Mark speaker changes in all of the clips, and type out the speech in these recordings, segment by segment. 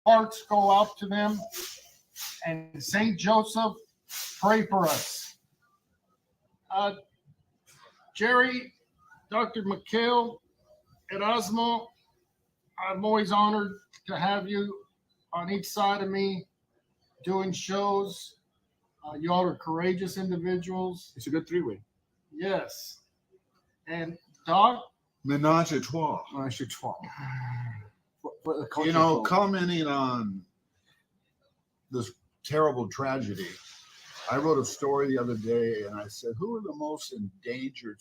Speaker 1: hearts go out to them. And St. Joseph, pray for us. Jerry, Dr. McHale, Erasmo, I'm always honored to have you on each side of me doing shows. You all are courageous individuals.
Speaker 2: It's a good three-way.
Speaker 1: Yes. And Doc?
Speaker 3: Menage a trois.
Speaker 2: Menage a trois.
Speaker 3: You know, commenting on this terrible tragedy, I wrote a story the other day and I said, who are the most endangered?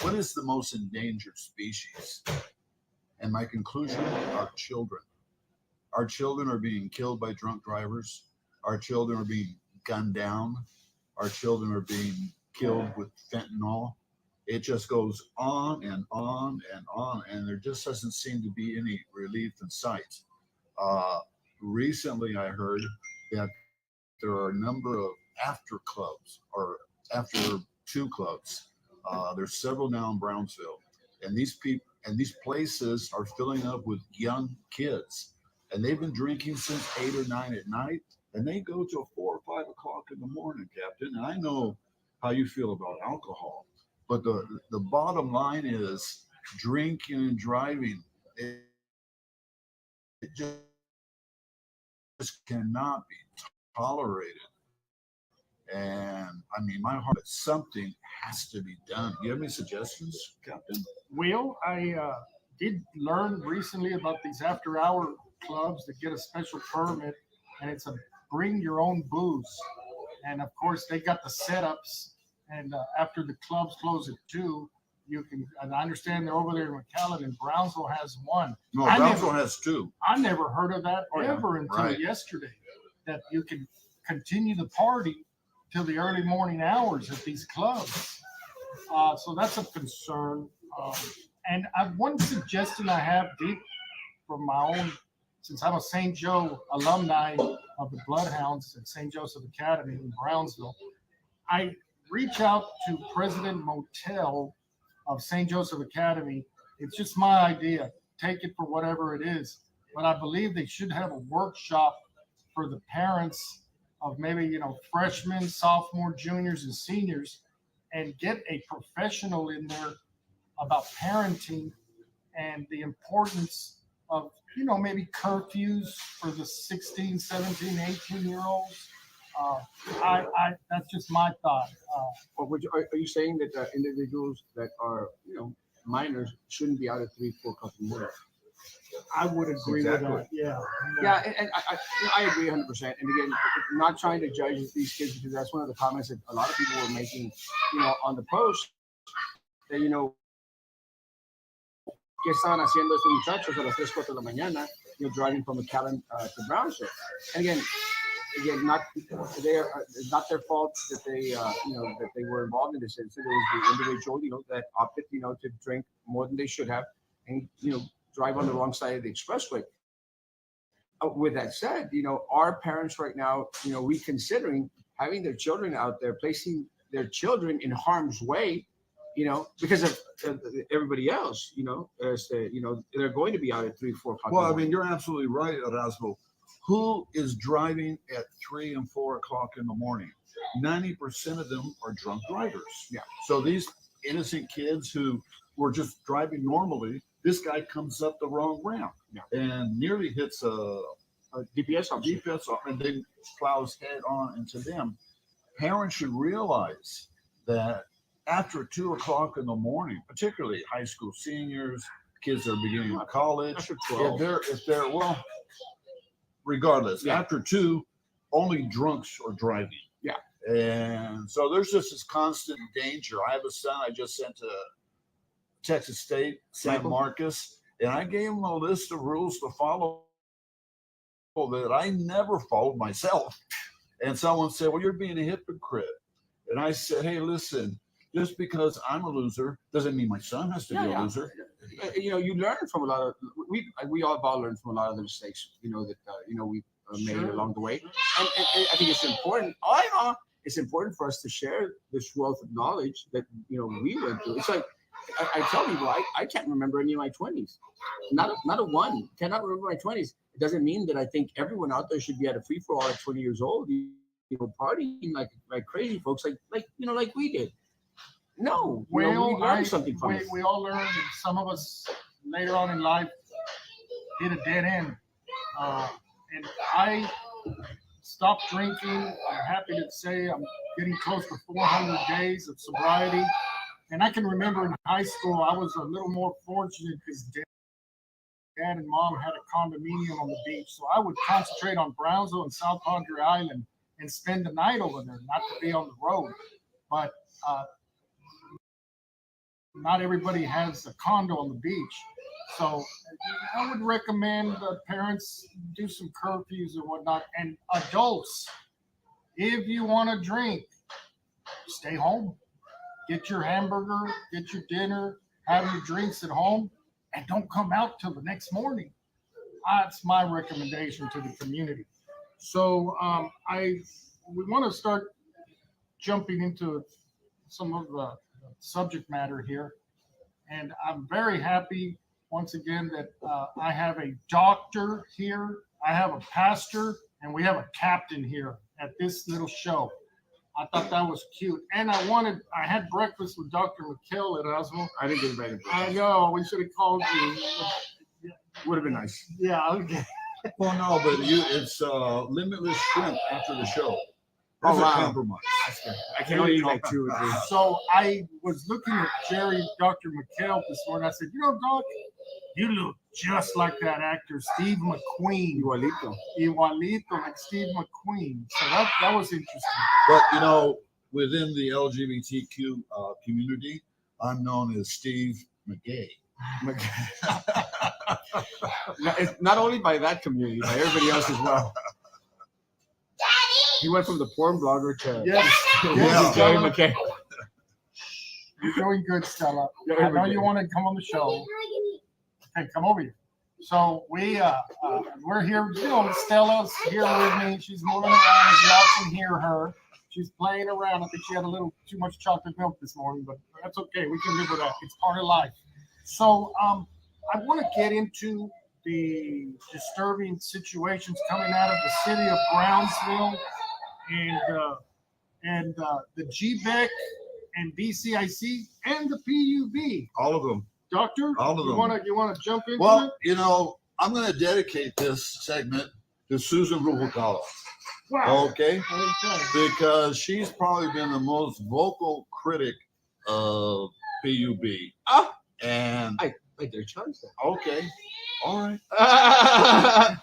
Speaker 3: What is the most endangered species? And my conclusion are children. Our children are being killed by drunk drivers. Our children are being gunned down. Our children are being killed with fentanyl. It just goes on and on and on, and there just doesn't seem to be any relief in sight. Recently, I heard that there are a number of after clubs or after two clubs. There's several now in Brownsville, and these people and these places are filling up with young kids, and they've been drinking since 8 or 9 at night, and they go till 4 or 5 o'clock in the morning, Captain. And I know how you feel about alcohol, but the bottom line is drinking and driving. It just cannot be tolerated. And I mean, my heart, something has to be done. Do you have any suggestions, Captain?
Speaker 1: Will, I did learn recently about these after-hour clubs that get a special permit, and it's a bring your own booze. And of course, they got the setups. And after the clubs close at 2, you can. And I understand they're over there in McAllen, and Brownsville has one.
Speaker 3: No, Brownsville has 2.
Speaker 1: I never heard of that ever until yesterday. That you can continue the party till the early morning hours at these clubs. So that's a concern. And one suggestion I have deep from my own, since I'm a St. Joe alumni of the Bloodhounds at St. Joseph Academy in Brownsville, I reach out to President Motel of St. Joseph Academy. It's just my idea. Take it for whatever it is. But I believe they should have a workshop for the parents of maybe, freshmen, sophomore, juniors, and seniors, and get a professional in there about parenting and the importance of, maybe curfews for the 16, 17, 18-year-olds. That's just my thought.
Speaker 2: Are you saying that individuals that are, minors shouldn't be out at 3, 4 o'clock in the morning?
Speaker 1: I would agree with that. Yeah.
Speaker 2: Yeah, and I agree 100%. And again, not trying to judge these kids, because that's one of the comments that a lot of people were making, on the post, that, ¿qué estaban haciendo estos muchachos a las 3, 4 de la mañana, driving from McAllen to Brownsville? And again, it's not their fault that they, that they were involved in this incident. It was the individual, that opted, to drink more than they should have, and, drive on the wrong side of the expressway. With that said, our parents right now, reconsidering having their children out there, placing their children in harm's way, because of everybody else, they're going to be out at 3, 4 o'clock.
Speaker 3: Well, I mean, you're absolutely right, Erasmo. Who is driving at 3 and 4 o'clock in the morning? 90% of them are drunk drivers.
Speaker 2: Yeah.
Speaker 3: So these innocent kids who were just driving normally, this guy comes up the wrong ramp and nearly hits a
Speaker 2: DPS officer,
Speaker 3: and then plows head on into them. Parents should realize that after 2 o'clock in the morning, particularly high school seniors, kids that are beginning college,
Speaker 2: after 12.
Speaker 3: if they're regardless,
Speaker 2: Yeah.
Speaker 3: after 2, only drunks are driving.
Speaker 2: Yeah.
Speaker 3: And so there's just this constant danger. I have a son I just sent to Texas State, San Marcos, and I gave him a list of rules to follow that I never followed myself. And someone said, well, you're being a hypocrite. And I said, hey, listen, just because I'm a loser doesn't mean my son has to be a loser.
Speaker 2: You learn from a lot of, we all learn from a lot of the mistakes, that, we made along the way. And I think it's important. It's important for us to share this wealth of knowledge that, we went through. It's like, I tell people, I can't remember any of my 20s. Not a one. Cannot remember my 20s. it doesn't mean that I think everyone out there should be at a free for all at 20 years old, partying like crazy folks, like we did. No, we learned something from it.
Speaker 1: We all learned, and some of us later on in life hit a dead end. And I stopped drinking. I'm happy to say I'm getting close to 400 days of sobriety. And I can remember in high school, I was a little more fortunate because dad and mom had a condominium on the beach. So I would concentrate on Brownsville and South Padre Island and spend the night over there, not to be on the road. But not everybody has a condo on the beach. So I would recommend parents do some curfews or whatnot. And adults, if you want to drink, stay home. Get your hamburger, get your dinner, have your drinks at home, and don't come out till the next morning. That's my recommendation to the community. So we want to start jumping into some of the subject matter here. And I'm very happy, once again, that I have a doctor here, I have a pastor, and we have a captain here at this little show. I thought that was cute. And I had breakfast with Dr. McKell at Osmo.
Speaker 2: I didn't get invited.
Speaker 1: I know, we should have called you.
Speaker 2: Would have been nice.
Speaker 1: Yeah, okay.
Speaker 3: Well, no, but it's limitless shrimp after the show. That's a compromise.
Speaker 2: I can only eat like 2 or 3.
Speaker 1: So I was looking at Dr. McKell this morning. I said, Doc, you look just like that actor, Steve McQueen. Igualito, like Steve McQueen. So that was interesting.
Speaker 3: But, within the LGBTQ community, I'm known as Steve McGay.
Speaker 2: It's not only by that community, by everybody else as well. He went from the porn blogger to Jerry McKay.
Speaker 1: You're doing good, Stella. I know you want to come on the show. Okay, come over here. So we're here. Stella's here with me. She's moving around. Y'all can hear her. She's playing around. I think she had a little too much chocolate milk this morning, but that's okay. We can live with that. It's part of life. So I want to get into the disturbing situations coming out of the city of Brownsville and the GBEC and BCIC and the PUB.
Speaker 3: All of them.
Speaker 1: Doctor,
Speaker 3: all of them.
Speaker 1: You want to jump into
Speaker 3: it? Well, I'm going to dedicate this segment to Susan Rubalcaba.
Speaker 1: Wow.
Speaker 3: Okay? Because she's probably been the most vocal critic of PUB. And
Speaker 2: Wait, their choice.
Speaker 3: Okay. All right.
Speaker 2: I've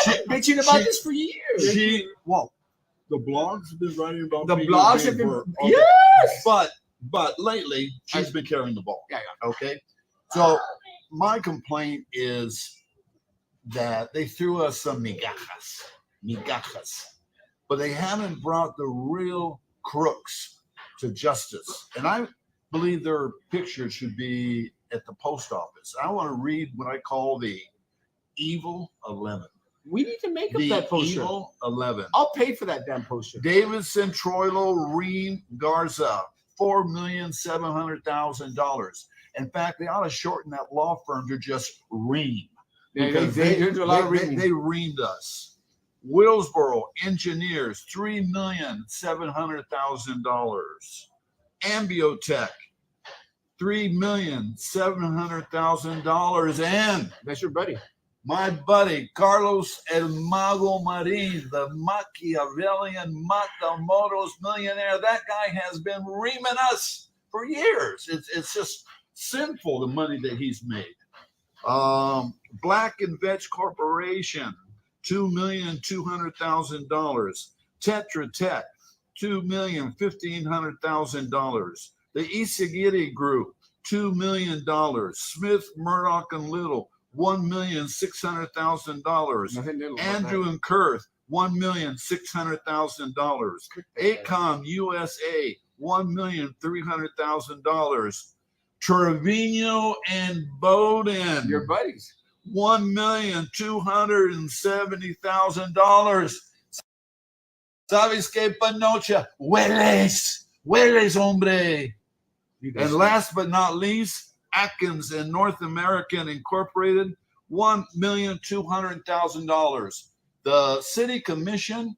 Speaker 2: been bitching about this for years.
Speaker 3: The blogs have been writing about
Speaker 2: the blogs have been
Speaker 3: okay.
Speaker 2: Yes.
Speaker 3: But lately she's been carrying the ball.
Speaker 2: Yeah.
Speaker 3: Okay. So my complaint is that they threw us some migajas, but they haven't brought the real crooks to justice. And I believe their picture should be at the post office. I want to read what I call the Evil 11.
Speaker 2: We need to make up that poster.
Speaker 3: Evil 11.
Speaker 2: I'll pay for that damn poster.
Speaker 3: Davidson, Troilo, Ream, Garza, $4,700,000. In fact, they ought to shorten that law firm to just Ream. Because they reamed us. Willsboro Engineers, $3,700,000. Ambiotech, $3,700,000. And
Speaker 2: that's your buddy.
Speaker 3: My buddy, Carlos El Mago Marin, the Machiavellian Matamoros millionaire. That guy has been reaming us for years. It's just sinful, the money that he's made. Black and Vetch Corporation, $2,200,000. Tetra Tech, $2,150,000. The Isagiri Group, $2 million. Smith, Murdoch and Little, $1,600,000. Andrew and Kurth, $1,600,000. ACOM USA, $1,300,000. Trevino and Bowden,
Speaker 2: your buddies,
Speaker 3: $1,270,000. ¿Sabes qué, Panocha? Hueles, hombre. And last but not least, Atkins and North American Incorporated, $1,200,000. The city commission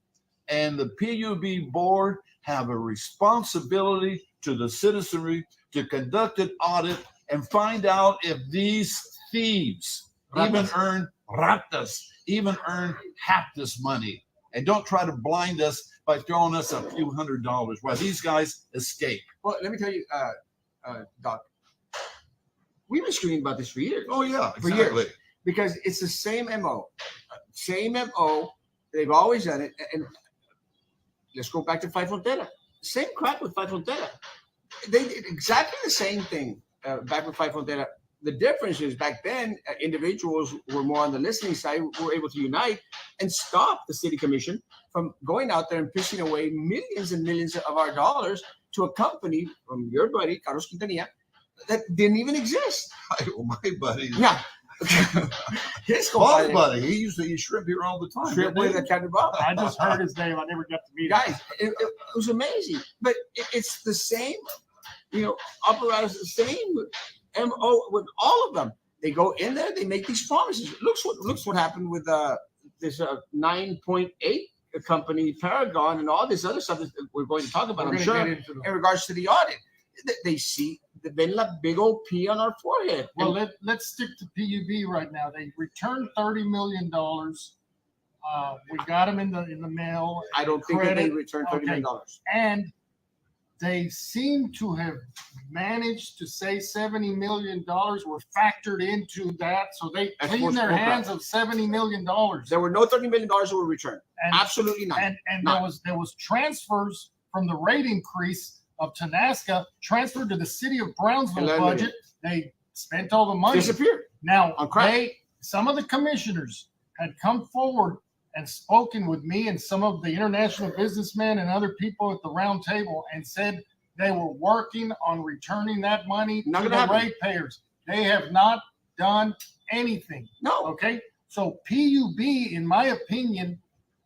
Speaker 3: and the PUB board have a responsibility to the citizenry to conduct an audit and find out if these thieves even earn half this money. And don't try to blind us by throwing us a few $100s while these guys escape.
Speaker 2: Well, let me tell you, Doc, we've been screaming about this for years.
Speaker 3: Oh, yeah,
Speaker 2: for
Speaker 3: exactly.
Speaker 2: years. Because it's the same MO. Same MO. They've always done it. And let's go back to Five Frontera. Same crap with Five Frontera. They did exactly the same thing back with Five Frontera. The difference is back then, individuals were more on the listening side, were able to unite and stop the city commission from going out there and pissing away millions and millions of our dollars to a company from your buddy, Carlos Quintanilla, that didn't even exist.
Speaker 3: My buddy.
Speaker 2: Yeah. His
Speaker 3: Bob's buddy. He used to eat shrimp here all the time.
Speaker 2: Shrimp with Captain Bob.
Speaker 1: I just heard his name. I never got to meet him.
Speaker 2: Guys, it was amazing. But it's the same, apparatus, the same MO with all of them. They go in there, they make these promises. Looks what happened with this 9.8 company, Paragon, and all this other stuff that we're going to talk about, I'm sure, in regards to the audit. They see the big old P on our forehead.
Speaker 1: Well, let's stick to PUB right now. They returned $30 million. We got them in the mail.
Speaker 2: I don't think that they returned $30 million.
Speaker 1: And they seem to have managed to say $70 million were factored into that. So they cleaned their hands of $70 million.
Speaker 2: There were no $30 million that were returned. Absolutely not.
Speaker 1: And there was transfers from the rate increase of Tanasca transferred to the city of Brownsville budget. They spent all the money.
Speaker 2: Disappeared.
Speaker 1: Now, some of the commissioners had come forward and spoken with me and some of the international businessmen and other people at the round table and said they were working on returning that money to the ratepayers. They have not done anything.
Speaker 2: No.
Speaker 1: Okay. So PUB, in my opinion,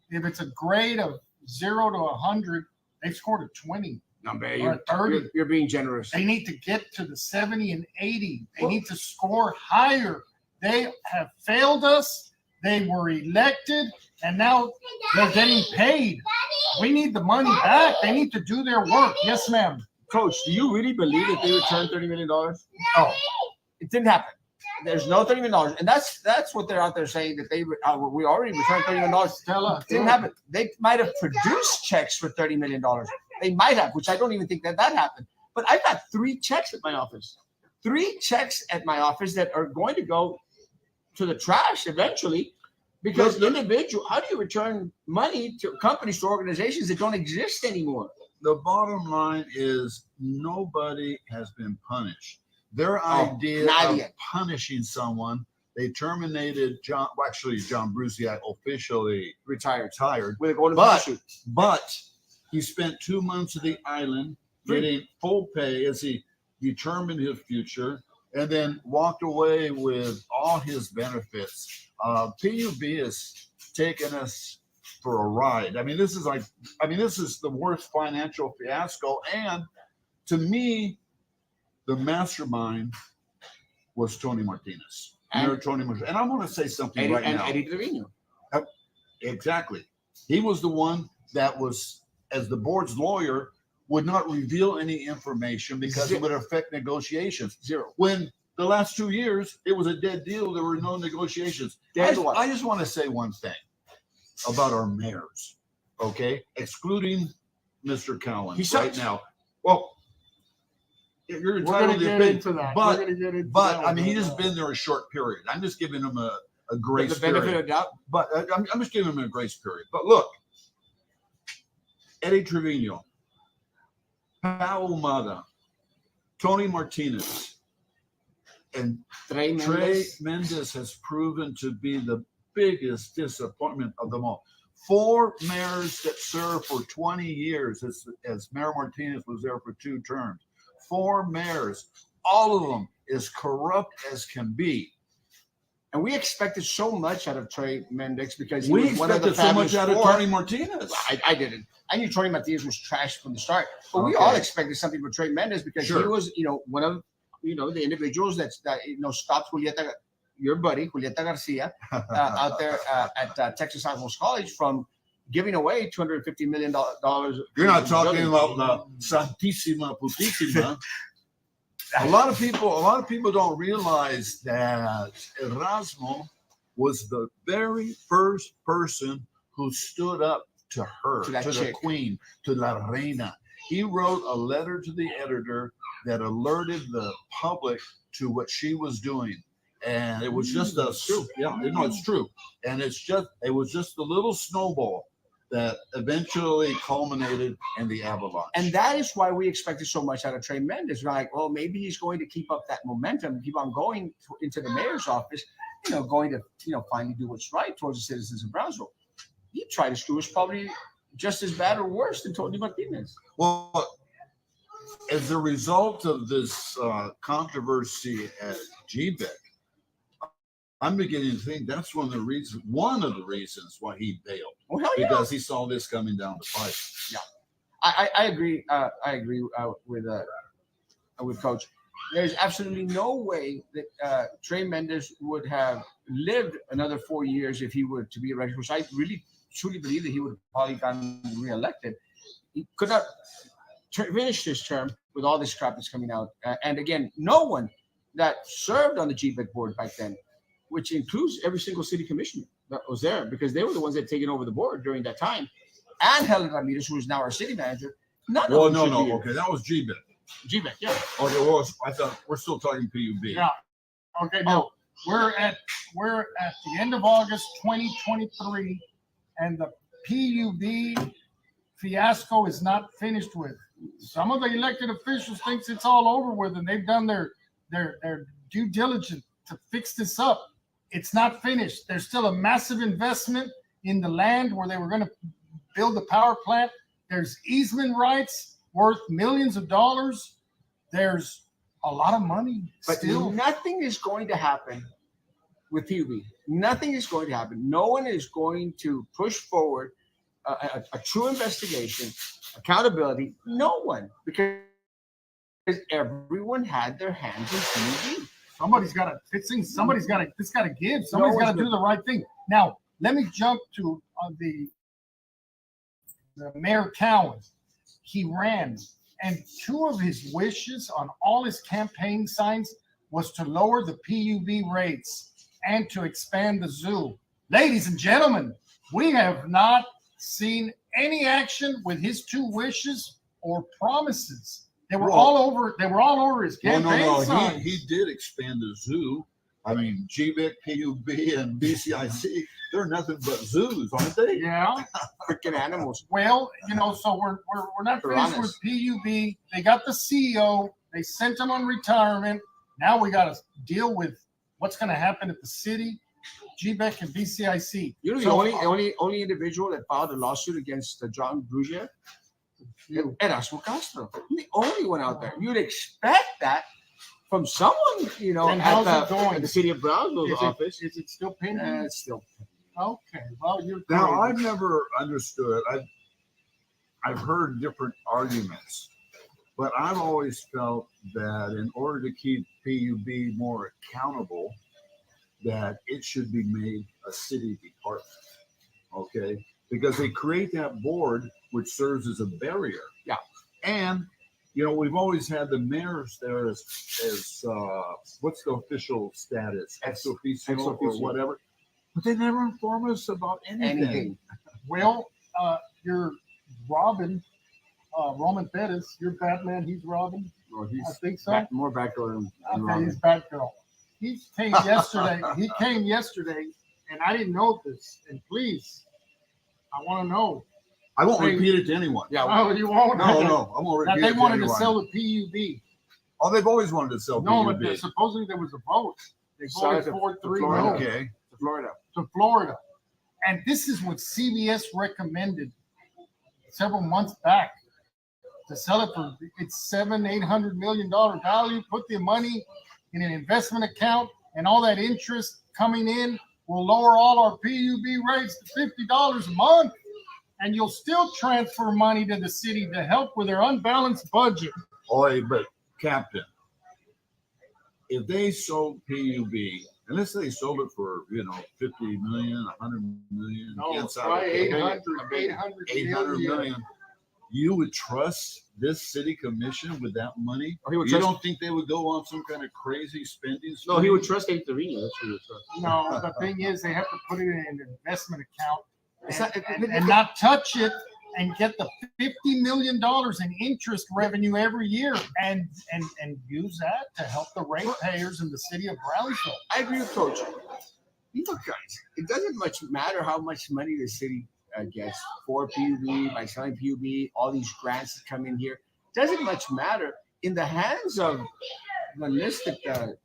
Speaker 1: if it's a grade of 0 to 100, they've scored a 20.
Speaker 2: No, man, you're being generous.
Speaker 1: They need to get to the 70 and 80. They need to score higher. They have failed us. They were elected, and now they're getting paid. We need the money back. They need to do their work. Yes, ma'am.
Speaker 2: Coach, do you really believe that they returned $30 million?
Speaker 1: No.
Speaker 2: It didn't happen. There's no $30 million. And that's what they're out there saying, that we already returned $30 million. It didn't happen. They might have produced checks for $30 million. They might have, which I don't even think that happened. But I've got 3 checks at my office. 3 checks at my office that are going to go to the trash eventually, because how do you return money to companies, to organizations that don't exist anymore?
Speaker 3: The bottom line is nobody has been punished. Their idea of punishing someone, they terminated John Brusiak officially retired with a golden parachute. But he spent 2 months at the island getting full pay as he determined his future, and then walked away with all his benefits. PUB has taken us for a ride. This is the worst financial fiasco. And to me, the mastermind was Tony Martinez. And I want to say something now.
Speaker 2: Eddie Trevino.
Speaker 3: Exactly. He was the one that was, as the board's lawyer, would not reveal any information because it would affect negotiations. Zero. When the last 2 years, it was a dead deal. There were no negotiations. I just want to say one thing about our mayors, okay? Excluding Mr. Cowan now. Well, you're entitled to opinion, but he's just been there a short period. I'm just giving him a grace period. The benefit of doubt. But I'm just giving him a grace period. But look, Eddie Trevino, Pao Umada, Tony Martinez, and Trey Mendez has proven to be the biggest disappointment of them all. 4 mayors that served for 20 years, as Mayor Martinez was there for 2 terms. 4 mayors, all of them as corrupt as can be.
Speaker 2: And we expected so much out of Trey Mendez because
Speaker 3: we expected so much out of Tony Martinez.
Speaker 2: I didn't. I knew Tony Martinez was trash from the start, but we all expected something with Trey Mendez because he was, one of, the individuals that stopped Julieta your buddy Julieta Garcia out there at Texas Southwest College from giving away $250 million.
Speaker 3: You're not talking about the Santissima Putissima. A lot of people don't realize that Erasmo was the very first person who stood up to her, to the queen, to La Reina. He wrote a letter to the editor that alerted the public to what she was doing. And it was just it's true. And it was just a little snowball that eventually culminated in the avalanche.
Speaker 2: And that is why we expected so much out of Trey Mendez. We're like, well, maybe he's going to keep up that momentum, keep on going into the mayor's office, going to, finally do what's right towards the citizens of Brownsville. He tried to screw us probably just as bad or worse than Tony Martinez.
Speaker 3: Well, as a result of this controversy at GBEC, I'm beginning to think that's one of the reasons why he bailed.
Speaker 2: Well,
Speaker 3: because he saw this coming down the pipe.
Speaker 2: Yeah, I agree. I agree with Coach. There's absolutely no way that Trey Mendez would have lived another 4 years if he were to be elected, which I really truly believe that he would have probably gotten reelected. He could not finish his term with all this crap that's coming out. And again, no one that served on the GBEC board back then, which includes every single city commissioner that was there, because they were the ones that had taken over the board during that time, and Helen Ramirez, who is now our city manager.
Speaker 3: Okay, that was GBEC.
Speaker 2: GBEC, yeah.
Speaker 3: Okay, well, I thought we're still talking PUB.
Speaker 1: Yeah. Okay, no, we're at the end of August 2023, and the PUB fiasco is not finished with. Some of the elected officials thinks it's all over with, and they've done their due diligence to fix this up. It's not finished. There's still a massive investment in the land where they were going to build the power plant. There's easement rights worth millions of dollars. There's a lot of money still.
Speaker 2: But nothing is going to happen with PUB. Nothing is going to happen. No one is going to push forward a true investigation, accountability. No one, because everyone had their hands in PUB.
Speaker 1: Somebody's got to fix things. Somebody's got to give. Somebody's got to do the right thing. Now, let me jump to the Mayor Cowan. He ran, and two of his wishes on all his campaign signs was to lower the PUB rates and to expand the zoo. Ladies and gentlemen, we have not seen any action with his two wishes or promises. They were all over his campaign sign.
Speaker 3: He did expand the zoo. I mean, GBEC, PUB, and BCIC, they're nothing but zoos, aren't they?
Speaker 1: Yeah.
Speaker 2: Freaking animals.
Speaker 1: Well, so we're not finished with PUB. They got the CEO. They sent him on retirement. Now we got to deal with what's going to happen at the city, GBEC, and BCIC.
Speaker 2: The only individual that filed a lawsuit against John Brugier? Erasmo Castro. The only one out there. You'd expect that from someone, at the city of Brownsville's office.
Speaker 1: Is it still pending?
Speaker 2: It's still
Speaker 1: pending. Okay. Well,
Speaker 3: now I've never understood. I've heard different arguments, but I've always felt that in order to keep PUB more accountable, that it should be made a city department. Okay, because they create that board, which serves as a barrier.
Speaker 2: Yeah.
Speaker 3: And, we've always had the mayors there as what's the official status? Ex officio or whatever. But they never inform us about anything.
Speaker 1: Well, you're Robin, Roman Pettis. You're Batman, he's Robin.
Speaker 2: Well, he's
Speaker 1: I think so.
Speaker 2: More Batgirl than
Speaker 1: Robin. He's Batgirl. He came yesterday. And I didn't know this. And please, I want to know.
Speaker 3: I won't repeat it to anyone.
Speaker 2: Yeah.
Speaker 1: Oh, you won't?
Speaker 3: No. I won't repeat it to anyone.
Speaker 1: They wanted to sell the PUB.
Speaker 3: Oh, they've always wanted to sell PUB.
Speaker 1: No, but supposedly there was a vote. They voted 4-3.
Speaker 3: Okay.
Speaker 2: To
Speaker 1: Florida. And this is what CBS recommended several months back to sell it for its $700-800 million value. Put the money in an investment account, and all that interest coming in will lower all our PUB rates to $50 a month. And you'll still transfer money to the city to help with their unbalanced budget.
Speaker 3: But Captain, if they sold PUB, And let's say they sold it for, 50 million, 100 million.
Speaker 1: No,
Speaker 3: gets out
Speaker 1: try
Speaker 3: of it. 800
Speaker 1: million.
Speaker 3: million. You would trust this city commission with that money?
Speaker 2: Or he would
Speaker 3: You
Speaker 2: trust,
Speaker 3: don't think they would go on some kind of crazy spending
Speaker 2: no, he
Speaker 3: spree?
Speaker 2: would trust Eighth Arena. That's what he would trust.
Speaker 1: No, the thing is, they have to put it in an investment account
Speaker 2: It's not-
Speaker 1: and not touch it and get the $50 million in interest revenue every year and use that to help the ratepayers in the city of Brownsville.
Speaker 2: I agree with Coach. Look, guys, it doesn't much matter how much money the city gets for PUB, by selling PUB, all these grants that come in here. Doesn't much matter in the hands of the list that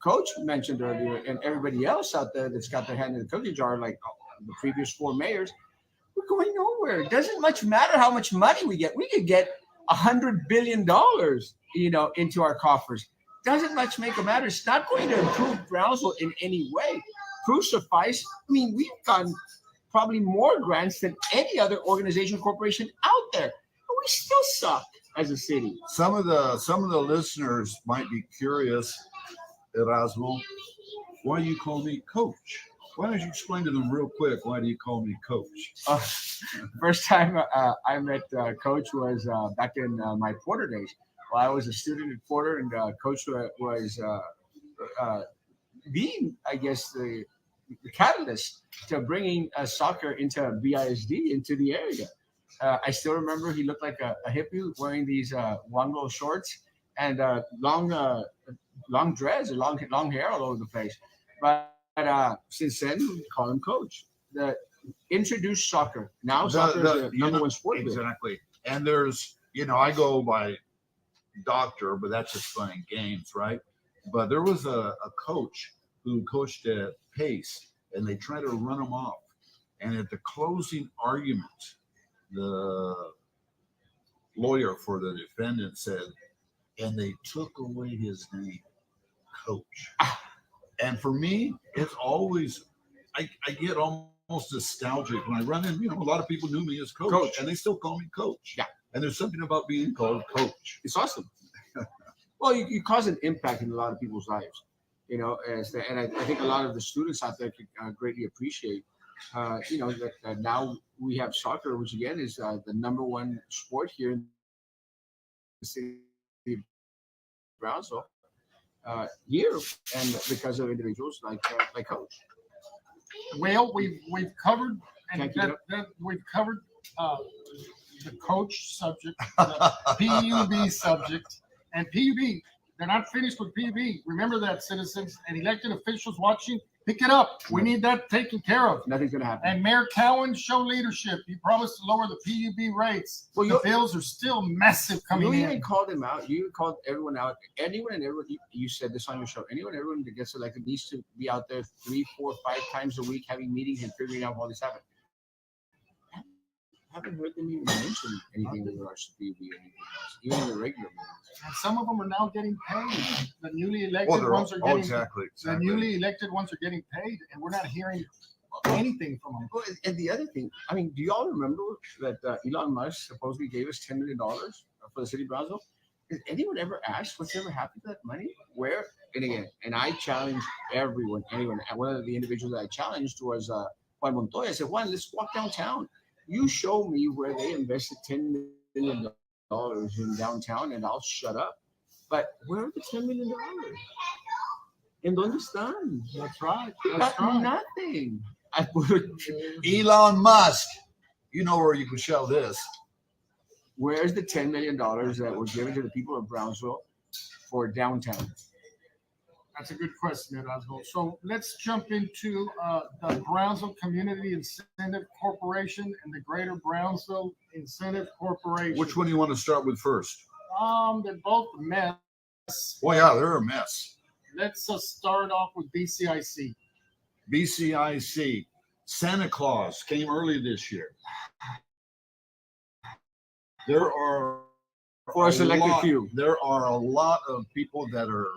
Speaker 2: Coach mentioned earlier and everybody else out there that's got their hand in the cookie jar, like the previous 4 mayors. We're going nowhere. It doesn't much matter how much money we get. We could get $100 billion, into our coffers. Doesn't much make a matter. It's not going to improve Brownsville in any way. Proof suffice. I mean, we've gotten probably more grants than any other organization, corporation out there. But we still suck as a city.
Speaker 3: Some of the listeners might be curious, Erasmo, why you call me Coach? Why don't you explain to them real quick, why do you call me Coach?
Speaker 2: First time I met Coach was back in my Porter days. Well, I was a student at Porter, and Coach was being, I guess, the catalyst to bringing soccer into BISD, into the area. I still remember he looked like a hippie wearing these Wango shorts and long dreads or long hair all over the place. But since then, we call him Coach. The introduced soccer. Now soccer is the number one sport.
Speaker 3: Exactly. And there's, I go by doctor, but that's just fun and games, right? But there was a coach who coached at Pace, and they tried to run him off. And at the closing argument, the lawyer for the defendant said, and they took away his name, Coach. And for me, it's always, I get almost nostalgic when I run in. A lot of people knew me as Coach. And they still call me Coach.
Speaker 2: Yeah.
Speaker 3: And there's something about being called Coach.
Speaker 2: It's awesome. Well, you cause an impact in a lot of people's lives, and I think a lot of the students out there can greatly appreciate, that now we have soccer, which again is the number one sport here in the city of Brownsville, here, and because of individuals like Coach.
Speaker 1: Well, we've covered and
Speaker 2: Thank you.
Speaker 1: we've covered the coach subject, the PUB subject, and PUB. They're not finished with PUB. Remember that, citizens and elected officials watching. Pick it up. We need that taken care of.
Speaker 2: Nothing's going to happen.
Speaker 1: And Mayor Cowan, show leadership. He promised to lower the PUB rates.
Speaker 2: Well,
Speaker 1: the bills are still massive coming in.
Speaker 2: You even called him out. You called everyone out. Anyone and everyone, you said this on your show. Anyone and everyone that gets elected needs to be out there 3, 4, 5 times a week having meetings and figuring out how this happened. I haven't heard them even mention anything with regards to PUB or anything else, even in the regular meetings.
Speaker 1: And some of them are now getting paid. The newly elected ones are getting
Speaker 3: exactly.
Speaker 1: The newly elected ones are getting paid, and we're not hearing anything from them.
Speaker 2: Well, and the other thing, I mean, do you all remember that Elon Musk supposedly gave us $10 million for the city of Brownsville? Has anyone ever asked what's ever happened to that money? Where? And again, and I challenged anyone. One of the individuals that I challenged was Juan Montoya. I said, Juan, let's walk downtown. You show me where they invested $10 million in downtown, and I'll shut up. But where are the $10 million? ¿En dónde están?
Speaker 1: That's right.
Speaker 2: Nothing.
Speaker 3: Elon Musk. You know where you can show this.
Speaker 2: Where's the $10 million that were given to the people of Brownsville for downtown?
Speaker 1: That's a good question, Erasmo. So let's jump into the Brownsville Community Incentive Corporation and the Greater Brownsville Incentive Corporation.
Speaker 3: Which one do you want to start with first?
Speaker 1: They're both a mess.
Speaker 3: Well, yeah, they're a mess.
Speaker 1: Let's start off with BCIC.
Speaker 3: BCIC. Santa Claus came early this year. There are
Speaker 2: For a selected few.
Speaker 3: There are a lot of people that are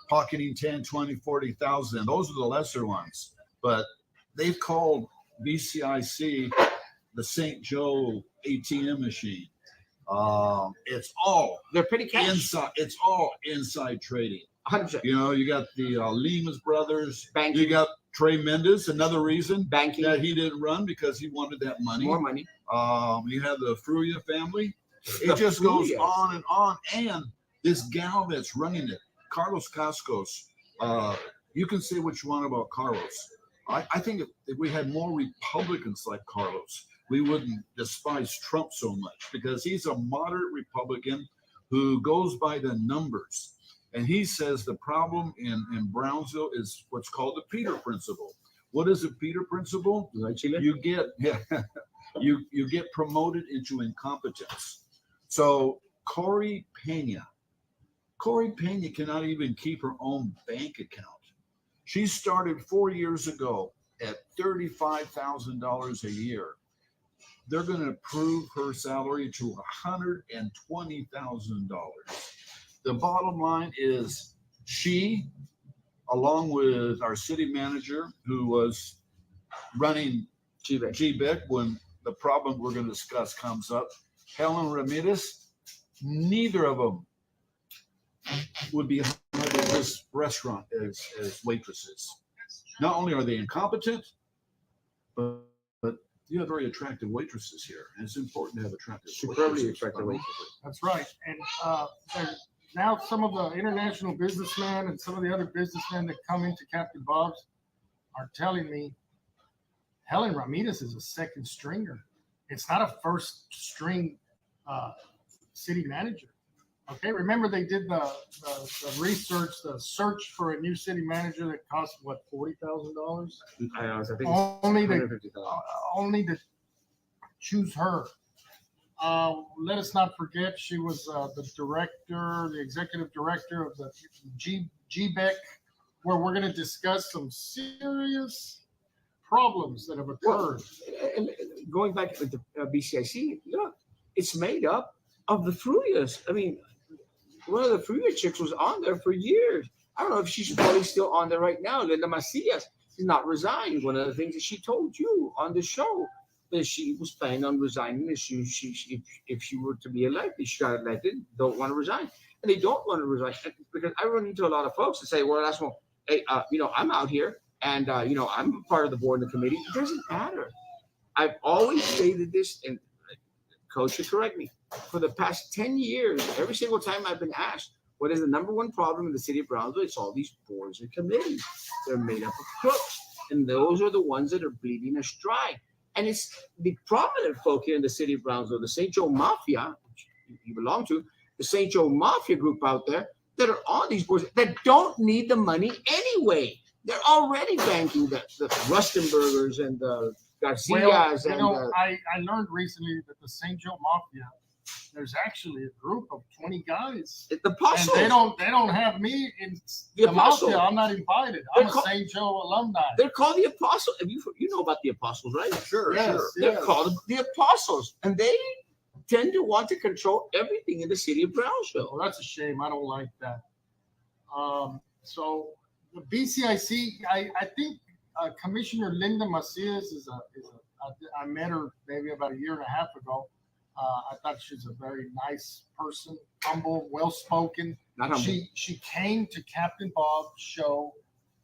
Speaker 3: pocketing 10, 20, 40,000. Those are the lesser ones. But they've called BCIC the St. Joe ATM machine. It's all
Speaker 2: They're pretty cash.
Speaker 3: inside. It's all inside trading.
Speaker 2: 100%.
Speaker 3: You know, you got the Limas brothers.
Speaker 2: Banking.
Speaker 3: You got Trey Mendez, another reason
Speaker 2: Banking.
Speaker 3: that he didn't run because he wanted that money.
Speaker 2: More money.
Speaker 3: You have the Fruya family.
Speaker 2: The
Speaker 3: It just goes
Speaker 2: Fruyas.
Speaker 3: on and on. And this gal that's running it, Carlos Cascos, you can say what you want about Carlos. I think if we had more Republicans like Carlos, we wouldn't despise Trump so much because he's a moderate Republican who goes by the numbers. And he says the problem in Brownsville is what's called the Peter Principle. What is the Peter Principle? You get you get promoted into incompetence. So Corey Pena cannot even keep her own bank account. She started 4 years ago at $35,000 a year. They're going to approve her salary to $120,000. The bottom line is she, along with our city manager, who was running GBEC when the problem we're going to discuss comes up, Helen Ramirez, neither of them would be hired at this restaurant as waitresses. Not only are they incompetent, but you have very attractive waitresses here. And it's important to have attractive waitresses.
Speaker 1: That's right. And now some of the international businessmen and some of the other businessmen that come into Captain Bob's are telling me Helen Ramirez is a second stringer. It's not a first string city manager. Okay, remember they did the research, the search for a new city manager that cost what, $40,000?
Speaker 2: I think
Speaker 1: only to choose her. Let us not forget she was the executive director of the GBEC, where we're going to discuss some serious problems that have occurred.
Speaker 2: And going back to the BCIC, look, it's made up of the Fruyas. I mean, one of the Fruya chicks was on there for years. I don't know if she's probably still on there right now. Linda Macias is not resigned. One of the things that she told you on the show that she was planning on resigning if she were to be elected. She got elected, don't want to resign. And they don't want to resign because I run into a lot of folks that say, well, that's well, hey, I'm out here and, I'm part of the board and the committee. It doesn't matter. I've always stated this, and Coach should correct me. For the past 10 years, every single time I've been asked, what is the number one problem in the city of Brownsville? It's all these boards and committees. They're made up of crooks. And those are the ones that are bleeding us dry. And it's the prominent folk here in the city of Brownsville, the St. Joe Mafia, which you belong to, the St. Joe Mafia group out there that are on these boards that don't need the money anyway. They're already banking the Rustenbergers and the Garcias.
Speaker 1: I learned recently that the St. Joe Mafia, there's actually a group of 20 guys.
Speaker 2: The apostles.
Speaker 1: And they don't have me in the Mafia. I'm not invited. I'm a St. Joe alumni.
Speaker 2: They're called the apostles. You know about the apostles, right?
Speaker 3: Sure.
Speaker 2: They're called the apostles, and they tend to want to control everything in the city of Brownsville.
Speaker 1: Well, that's a shame. I don't like that. So the BCIC, I think Commissioner Linda Macias I met her maybe about a year and a half ago. I thought she's a very nice person, humble, well-spoken.
Speaker 2: Not humble.
Speaker 1: She came to Captain Bob's show.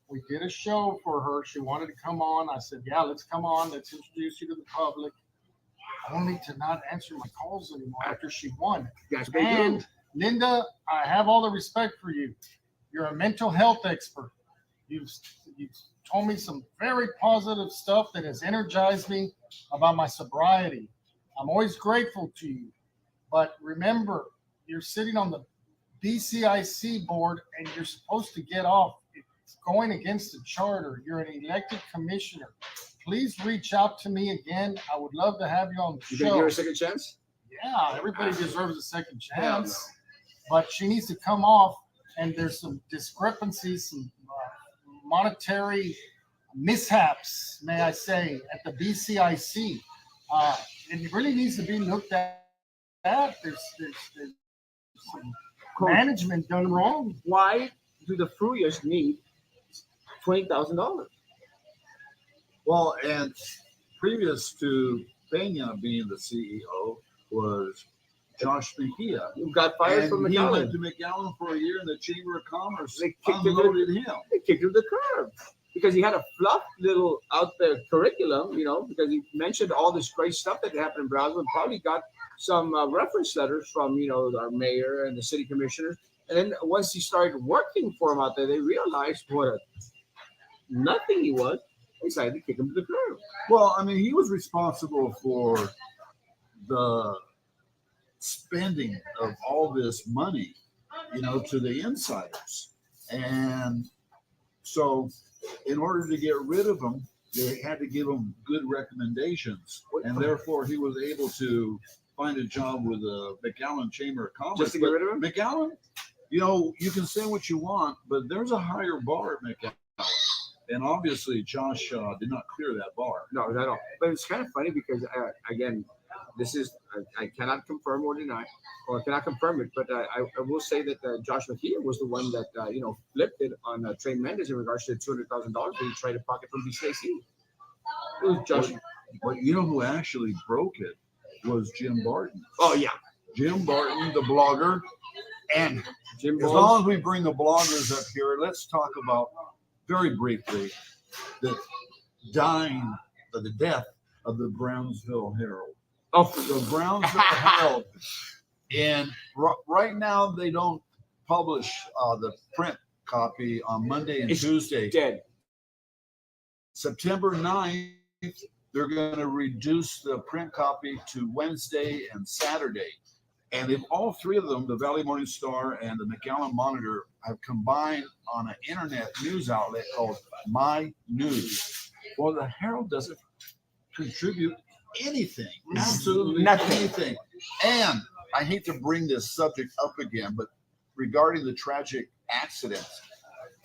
Speaker 1: We did a show for her. She wanted to come on. I said, yeah, let's come on. Let's introduce you to the public. Only to not answer my calls anymore after she won.
Speaker 2: Yes,
Speaker 1: and Linda, I have all the respect for you. You're a mental health expert. You've told me some very positive stuff that has energized me about my sobriety. I'm always grateful to you. But remember, you're sitting on the BCIC board and you're supposed to get off. It's going against the charter. You're an elected commissioner. Please reach out to me again. I would love to have you on the show.
Speaker 2: You think you're a second chance?
Speaker 1: Yeah, everybody deserves a second chance.
Speaker 2: No.
Speaker 1: But she needs to come off, and there's some discrepancies, some monetary mishaps, may I say, at the BCIC. And it really needs to be looked at. There's some management done wrong.
Speaker 2: Why do the Fruyas need $20,000?
Speaker 3: Well, and previous to Pena being the CEO was Josh Mejia.
Speaker 2: Who got fired
Speaker 3: And
Speaker 2: from
Speaker 3: he
Speaker 2: McAllen.
Speaker 3: went to McAllen for a year, and the Chamber of Commerce
Speaker 2: They kicked him
Speaker 3: unloaded him.
Speaker 2: They kicked him to the curb because he had a fluff little out there curriculum, because he mentioned all this great stuff that happened in Brownsville and probably got some reference letters from, our mayor and the city commissioners. And then once he started working for him out there, they realized what a nothing he was. They decided to kick him to the curb.
Speaker 3: Well, I mean, he was responsible for the spending of all this money, to the insiders. And so in order to get rid of him, they had to give him good recommendations. And therefore, he was able to find a job with the McAllen Chamber of Commerce.
Speaker 2: Just to get rid of him?
Speaker 3: McAllen, you can say what you want, but there's a higher bar at McAllen. And obviously, Josh did not clear that bar.
Speaker 2: No, not at all. But it's kind of funny because, again, this is, I cannot confirm or deny, or I cannot confirm it, but I will say that Josh Mejia was the one that, flipped it on Trey Mendez in regards to the $200,000 that he tried to pocket from BCAC. It was Josh.
Speaker 3: But you know who actually broke it was Jim Barton.
Speaker 2: Oh, yeah.
Speaker 3: Jim Barton, the blogger. And
Speaker 2: Jim
Speaker 3: as long as we bring the bloggers up here, let's talk about very briefly the death of the Brownsville Herald.
Speaker 2: Oh,
Speaker 3: The Brownsville Herald. And right now they don't publish the print copy on Monday and Tuesday.
Speaker 2: Dead.
Speaker 3: September 9th, they're going to reduce the print copy to Wednesday and Saturday. And if all three of them, the Valley Morning Star and the McAllen Monitor, have combined on an internet news outlet called My News, well, the Herald doesn't contribute anything, absolutely
Speaker 2: Nothing.
Speaker 3: anything. And I hate to bring this subject up again, but regarding the tragic accident,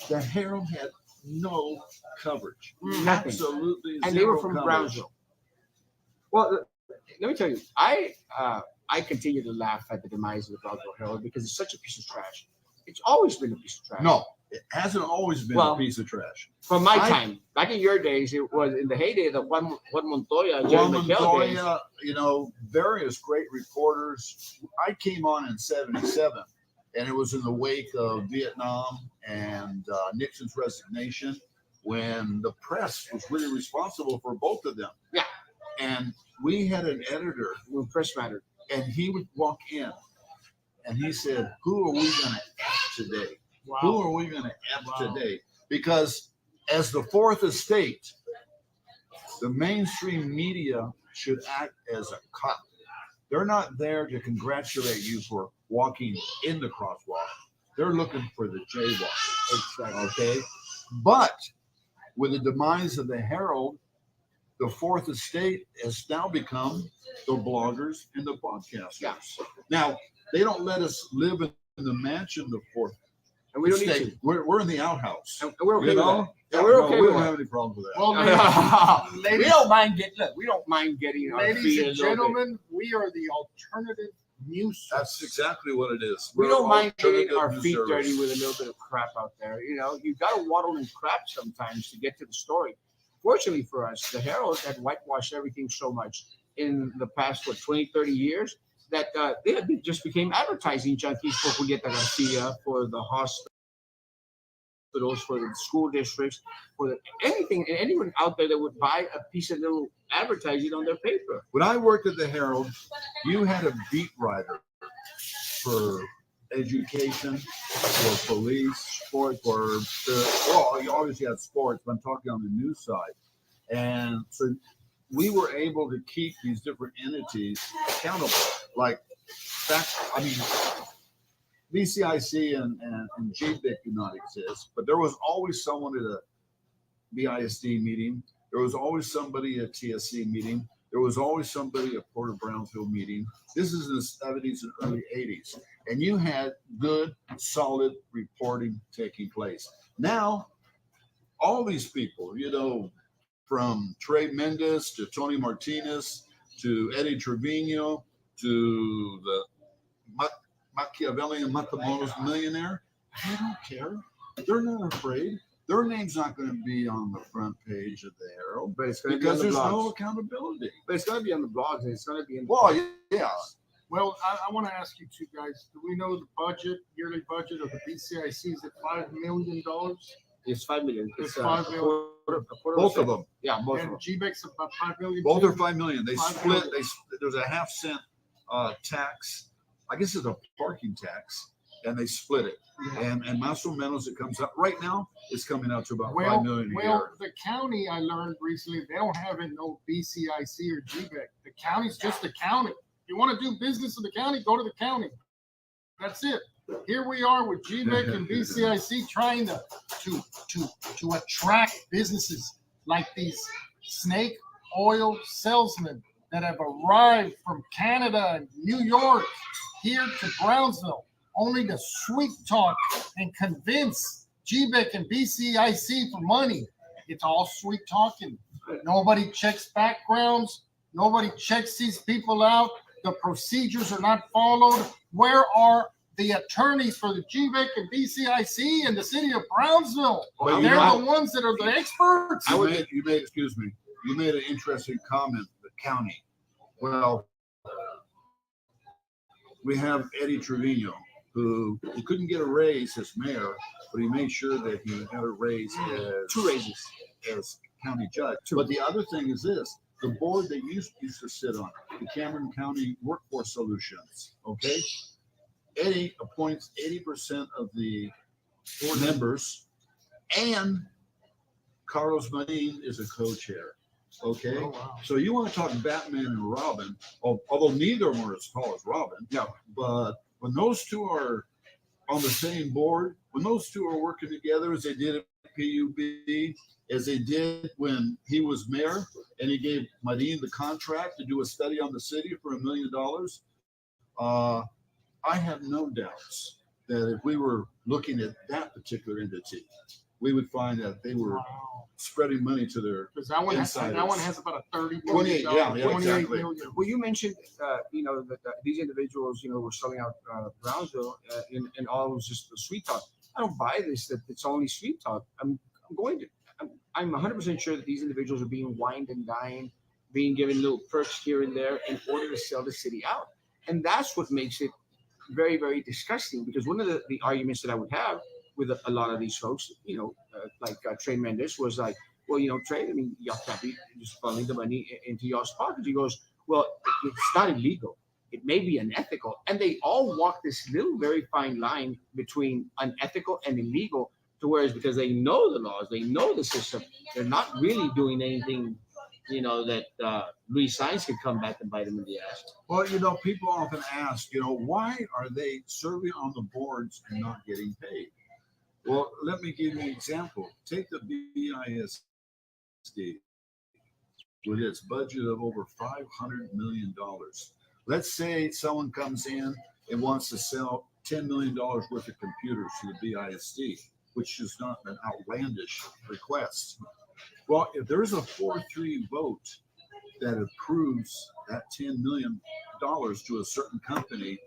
Speaker 3: the Herald had no coverage.
Speaker 2: Nothing.
Speaker 3: Absolutely
Speaker 2: And they
Speaker 3: zero
Speaker 2: were from
Speaker 3: coverage.
Speaker 2: Brownsville. Well, let me tell you, I continue to laugh at the demise of the Brownsville Herald because it's such a piece of trash. It's always been a piece of trash.
Speaker 3: No, it hasn't always been a piece of trash.
Speaker 2: From my time, back in your days, it was in the heyday of the Juan Montoya, Jerry
Speaker 3: Juan
Speaker 2: McHale days.
Speaker 3: Montoya, various great reporters. I came on in '77, and it was in the wake of Vietnam and Nixon's resignation, when the press was really responsible for both of them.
Speaker 2: Yeah.
Speaker 3: And we had an editor,
Speaker 2: When press mattered.
Speaker 3: and he would walk in, and he said, "Who are we going to F today?
Speaker 1: Wow.
Speaker 3: Who are we going to F today?" Because as the fourth estate, the mainstream media should act as a cop. They're not there to congratulate you for walking in the crosswalk. They're looking for the jaywalker. Okay? But with the demise of the Herald, the fourth estate has now become the bloggers and the podcasters.
Speaker 2: Yeah.
Speaker 3: Now, they don't let us live in the mansion, the fourth
Speaker 2: And we don't need
Speaker 3: estate.
Speaker 2: to.
Speaker 3: We're in the outhouse.
Speaker 2: And we're okay
Speaker 3: You
Speaker 2: with
Speaker 3: know?
Speaker 2: that. And we're okay
Speaker 3: we
Speaker 2: with
Speaker 3: don't
Speaker 2: that.
Speaker 3: have any problems with that.
Speaker 1: Well,
Speaker 2: we
Speaker 1: ladies,
Speaker 2: don't mind getting our
Speaker 1: ladies
Speaker 2: feet a
Speaker 1: and
Speaker 2: little bit.
Speaker 1: gentlemen, we are the alternative news.
Speaker 3: That's exactly what it is.
Speaker 2: We don't mind getting
Speaker 3: alternative
Speaker 2: our
Speaker 3: news
Speaker 2: feet
Speaker 3: service.
Speaker 2: dirty with a little bit of crap out there. You've got to waddle in crap sometimes to get to the story. Fortunately for us, the Herald had whitewashed everything so much in the past, 20, 30 years, that they just became advertising junkies for Julieta Garcia, for the hospitals, for the school districts, for anyone out there that would buy a piece of little advertising on their paper.
Speaker 3: When I worked at the Herald, you had a beat writer for education, for police, sports, you obviously had sports, but I'm talking on the news side. And so we were able to keep these different entities accountable. Like BCIC and GBIC do not exist, but there was always someone at a BISD meeting. There was always somebody at TSC meeting. There was always somebody at Porter Brownsville meeting. This is in the 70s and early 80s. And you had good, solid reporting taking place. Now, all these people, from Trey Mendez to Tony Martinez to Eddie Trevino to the Machiavellian Matamoros millionaire, they don't care. They're not afraid. Their name's not going to be on the front page of the Herald,
Speaker 2: But it's going to be on
Speaker 3: because
Speaker 2: the
Speaker 3: there's
Speaker 2: blogs.
Speaker 3: no accountability.
Speaker 2: But it's going to be on the blogs, and it's going to be in the
Speaker 3: Well, yeah.
Speaker 1: Well, I want to ask you two guys, do we know the budget, yearly budget of the BCIC? Is it $5 million?
Speaker 2: It's 5 million.
Speaker 1: It's
Speaker 2: a
Speaker 1: 5 million.
Speaker 2: quarter
Speaker 3: Both
Speaker 2: percent.
Speaker 3: of them.
Speaker 2: Yeah, both of
Speaker 1: And
Speaker 2: them.
Speaker 1: GBEC's about 5 million.
Speaker 3: Both
Speaker 1: too?
Speaker 3: are 5 million. They
Speaker 1: 5
Speaker 3: split.
Speaker 1: million.
Speaker 3: There's a half-cent tax. I guess it's a parking tax, and they split it.
Speaker 1: Yeah.
Speaker 3: And más o menos it comes out right now. It's coming out to about 5
Speaker 1: Well,
Speaker 3: million a
Speaker 1: well,
Speaker 3: year.
Speaker 1: the county, I learned recently, they don't have it no BCIC or GBEC. The county's just the county. If you want to do business in the county, go to the county. That's it. Here we are with GBEC and BCIC trying to attract businesses like these snake oil salesmen that have arrived from Canada and New York here to Brownsville, only to sweet talk and convince GBEC and BCIC for money. It's all sweet talking. Nobody checks backgrounds. Nobody checks these people out. The procedures are not followed. Where are the attorneys for the GBEC and BCIC in the city of Brownsville?
Speaker 3: Well,
Speaker 1: They're the ones that are the experts.
Speaker 3: Excuse me, you made an interesting comment, the county. Well, we have Eddie Trevino, who he couldn't get a raise as mayor, but he made sure that he had a raise as
Speaker 2: 2 raises.
Speaker 3: as county judge. But the other thing is this, the board that you used to sit on, the Cameron County Workforce Solutions, okay? Eddie appoints 80% of the board members, and Carlos Marin is a co-chair, okay?
Speaker 1: Oh, wow.
Speaker 3: So you want to talk Batman and Robin, although neither of them are as tall as Robin.
Speaker 2: No.
Speaker 3: But when those two are on the same board, when those two are working together as they did at PUB, as they did when he was mayor and he gave Marin the contract to do a study on the city for $1 million, I have no doubts that if we were looking at that particular entity, we would find that they were
Speaker 1: Wow.
Speaker 3: spreading money to their
Speaker 1: Because that one
Speaker 3: insiders.
Speaker 1: has about a 30
Speaker 3: 28, yeah, exactly.
Speaker 1: million.
Speaker 2: Well, you mentioned, that these individuals, were selling out Brownsville, and all was just the sweet talk. I don't buy this, that it's only sweet talk. I'm 100% sure that these individuals are being wined and dined, being given little perks here and there in order to sell the city out. And that's what makes it very, very disgusting, because one of the arguments that I would have with a lot of these folks, like Trey Mendes was like, well, Trey, I mean, y'all can't be just funneling the money into y'all's pockets. He goes, well, it's not illegal. It may be unethical. And they all walk this little very fine line between unethical and illegal, to whereas because they know the laws, they know the system, they're not really doing anything, that Luis Saenz could come back and bite them in the ass.
Speaker 3: Well, people often ask, why are they serving on the boards and not getting paid? Well, let me give you an example. Take the BISD with its budget of over $500 million. Let's say someone comes in and wants to sell $10 million worth of computers to the BISD, which is not an outlandish request. Well, if there's a 4-3 vote that approves that $10 million to a certain company,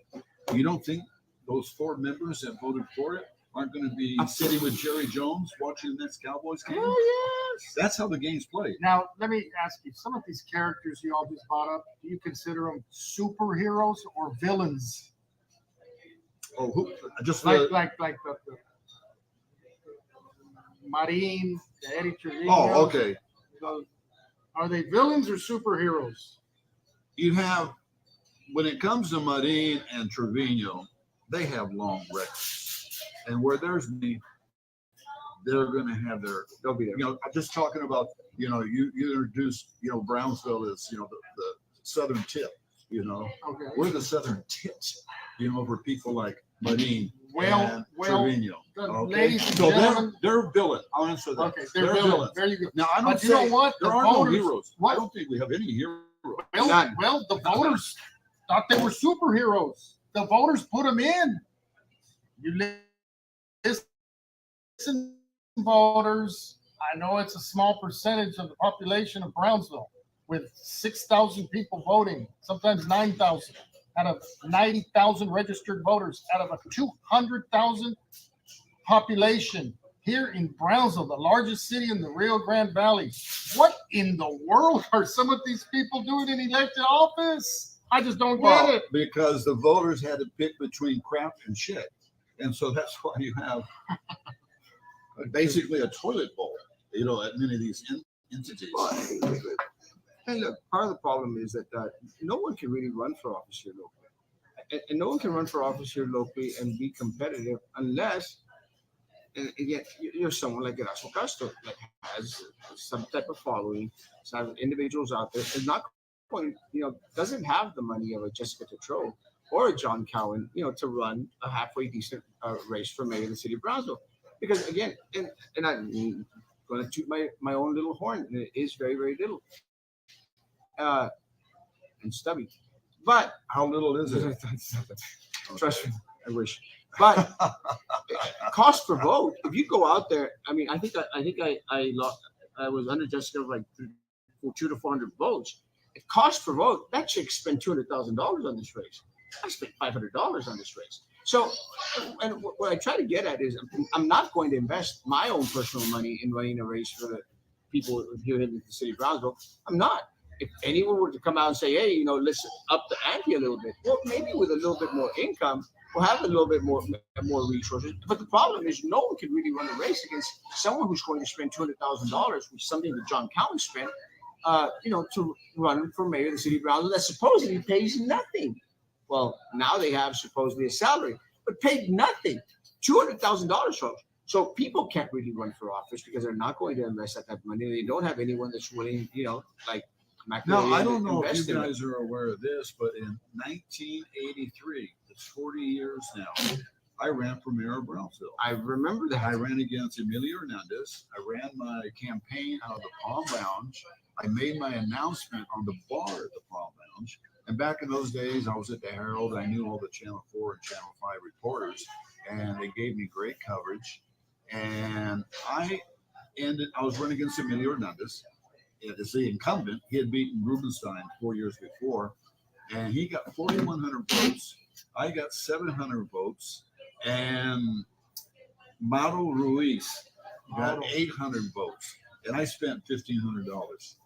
Speaker 3: you don't think those 4 members that voted for it aren't going to be sitting with Jerry Jones watching the next Cowboys game?
Speaker 1: Oh, yes.
Speaker 3: That's how the game's played.
Speaker 1: Now, let me ask you, some of these characters you all just brought up, do you consider them superheroes or villains?
Speaker 3: Oh, just
Speaker 1: Like the Marin, the Eddie Trevino.
Speaker 3: oh, okay.
Speaker 1: Are they villains or superheroes?
Speaker 3: You have, when it comes to Marin and Trevino, they have long records. And where there's me, they're going to have they'll be there. I'm just talking about, you introduced, Brownsville as, the southern tip,
Speaker 1: Okay.
Speaker 3: We're the southern tip, for people like Marin and
Speaker 1: Well,
Speaker 3: Trevino. Okay.
Speaker 1: ladies and
Speaker 3: So
Speaker 1: gentlemen.
Speaker 3: they're villain. I'll answer that.
Speaker 1: Okay, they're villains. There you go.
Speaker 3: Now, I don't
Speaker 1: But you know what?
Speaker 3: there
Speaker 1: The
Speaker 3: are no
Speaker 1: voters-
Speaker 3: heroes.
Speaker 1: what?
Speaker 3: I don't think we have any heroes.
Speaker 1: Well, the voters thought they were superheroes. The voters put them in. You listen, voters. I know it's a small percentage of the population of Brownsville, with 6,000 people voting, sometimes 9,000, out of 90,000 registered voters, out of a 200,000 population here in Brownsville, the largest city in the Rio Grande Valley. What in the world are some of these people doing in elected office? I just don't
Speaker 3: Well,
Speaker 1: get it.
Speaker 3: because the voters had to pick between crap and shit. And so that's why you have basically a toilet bowl, at many of these entities.
Speaker 2: Well, and look, part of the problem is that no one can really run for office here locally. And no one can run for office here locally and be competitive unless, and again, you're someone like Erasmo Castro, like has some type of following, some individuals out there, and not going, doesn't have the money of a Jessica Tetreault or a John Cowan, to run a halfway decent race for mayor of the city of Brownsville. Because again, and I'm going to toot my own little horn, and it is very, very little. And stubby. But
Speaker 3: how little is it?
Speaker 2: Trust me, I wish. But cost per vote, if you go out there, I mean, I think I was under Jessica like 200 to 400 votes. If cost per vote, that chick spent $200,000 on this race. I spent $500 on this race. So, and what I try to get at is, I'm not going to invest my own personal money in running a race for the people here in the city of Brownsville. I'm not. If anyone were to come out and say, hey, let's up the ante a little bit, well, maybe with a little bit more income, we'll have a little bit more resources. But the problem is, no one can really run a race against someone who's going to spend $200,000, which is something that John Cowan spent, to run for mayor of the city of Brownsville that supposedly pays nothing. Well, now they have supposedly a salary, but paid nothing, $200,000, folks. So people can't really run for office because they're not going to invest that type of money. They don't have anyone that's willing, like.
Speaker 3: No, I don't know if you guys are aware of this, but in 1983, it's 40 years now, I ran for mayor of Brownsville.
Speaker 2: I remember that.
Speaker 3: I ran against Emilio Hernandez. I ran my campaign out of the Palm Lounge. I made my announcement on the bar at the Palm Lounge. And back in those days, I was at the Herald. I knew all the Channel 4 and Channel 5 reporters, and they gave me great coverage. And I was running against Emilio Hernandez. As the incumbent, he had beaten Rubenstein 4 years before, and he got 4,100 votes. I got 700 votes, and Mauro Ruiz got 800 votes, and I spent $1,500.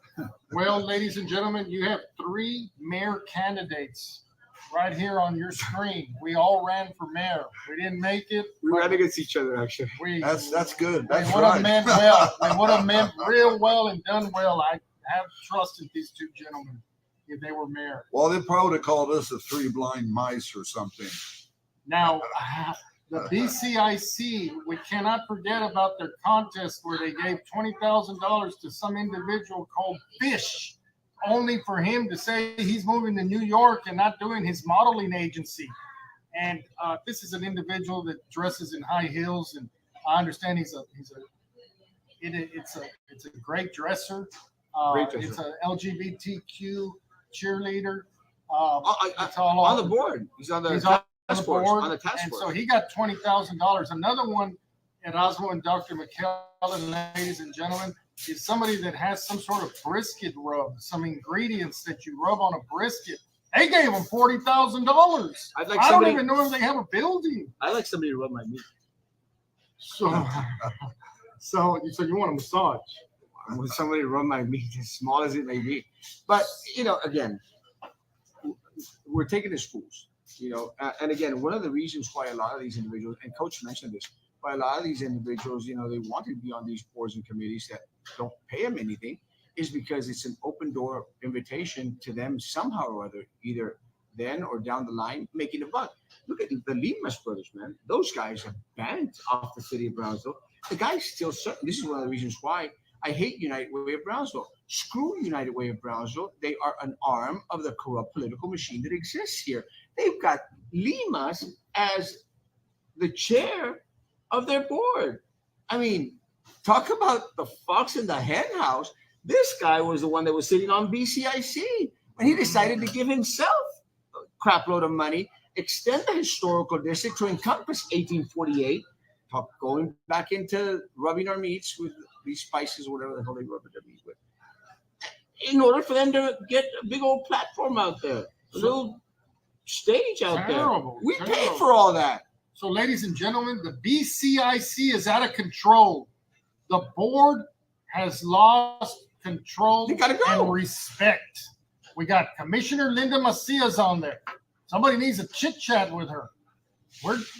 Speaker 1: Well, ladies and gentlemen, you have 3 mayor candidates right here on your screen. We all ran for mayor. We didn't make it.
Speaker 2: We ran against each other, actually.
Speaker 3: That's good. That's
Speaker 1: they would have meant well. They would have meant real well and done well. I have trusted these 2 gentlemen if they were mayor.
Speaker 3: Well, they probably would have called us the 3 blind mice or something.
Speaker 1: Now, the BCIC, we cannot forget about their contest where they gave $20,000 to some individual called Fish, only for him to say he's moving to New York and not doing his modeling agency. And this is an individual that dresses in high heels, and I understand it's a great dresser. It's an LGBTQ cheerleader.
Speaker 2: On the board. He's on the task force.
Speaker 1: And so he got $20,000. Another one, Erasmo and Dr. McKellen, ladies and gentlemen, is somebody that has some sort of brisket rub, some ingredients that you rub on a brisket. They gave him $40,000. I don't even know if they have a building.
Speaker 4: I like somebody to rub my meat.
Speaker 1: So you want a massage?
Speaker 2: I want somebody to rub my meat, as small as it may be. But again, we're taking the schools. And again, one of the reasons why a lot of these individuals, and Coach mentioned this, why a lot of these individuals, they want to be on these boards and committees that don't pay them anything, is because it's an open door invitation to them somehow or other, either then or down the line, making a buck. Look at the Limas brothers, man. Those guys are banned off the city of Brownsville. The guys still, this is one of the reasons why I hate United Way of Brownsville. Screw United Way of Brownsville. They are an arm of the corrupt political machine that exists here. They've got Limas as the chair of their board. I mean, talk about the fox in the hen house. This guy was the one that was sitting on BCIC when he decided to give himself a crap load of money, extend the historical district to encompass 1848, going back into rubbing our meats with these spices or whatever the hell they rub their meat with, in order for them to get a big old platform out there, a little stage out there. We paid for all that.
Speaker 1: So, ladies and gentlemen, the BCIC is out of control. The board has lost control
Speaker 2: and
Speaker 1: respect. We got Commissioner Linda Macias on there. Somebody needs a chit chat with her.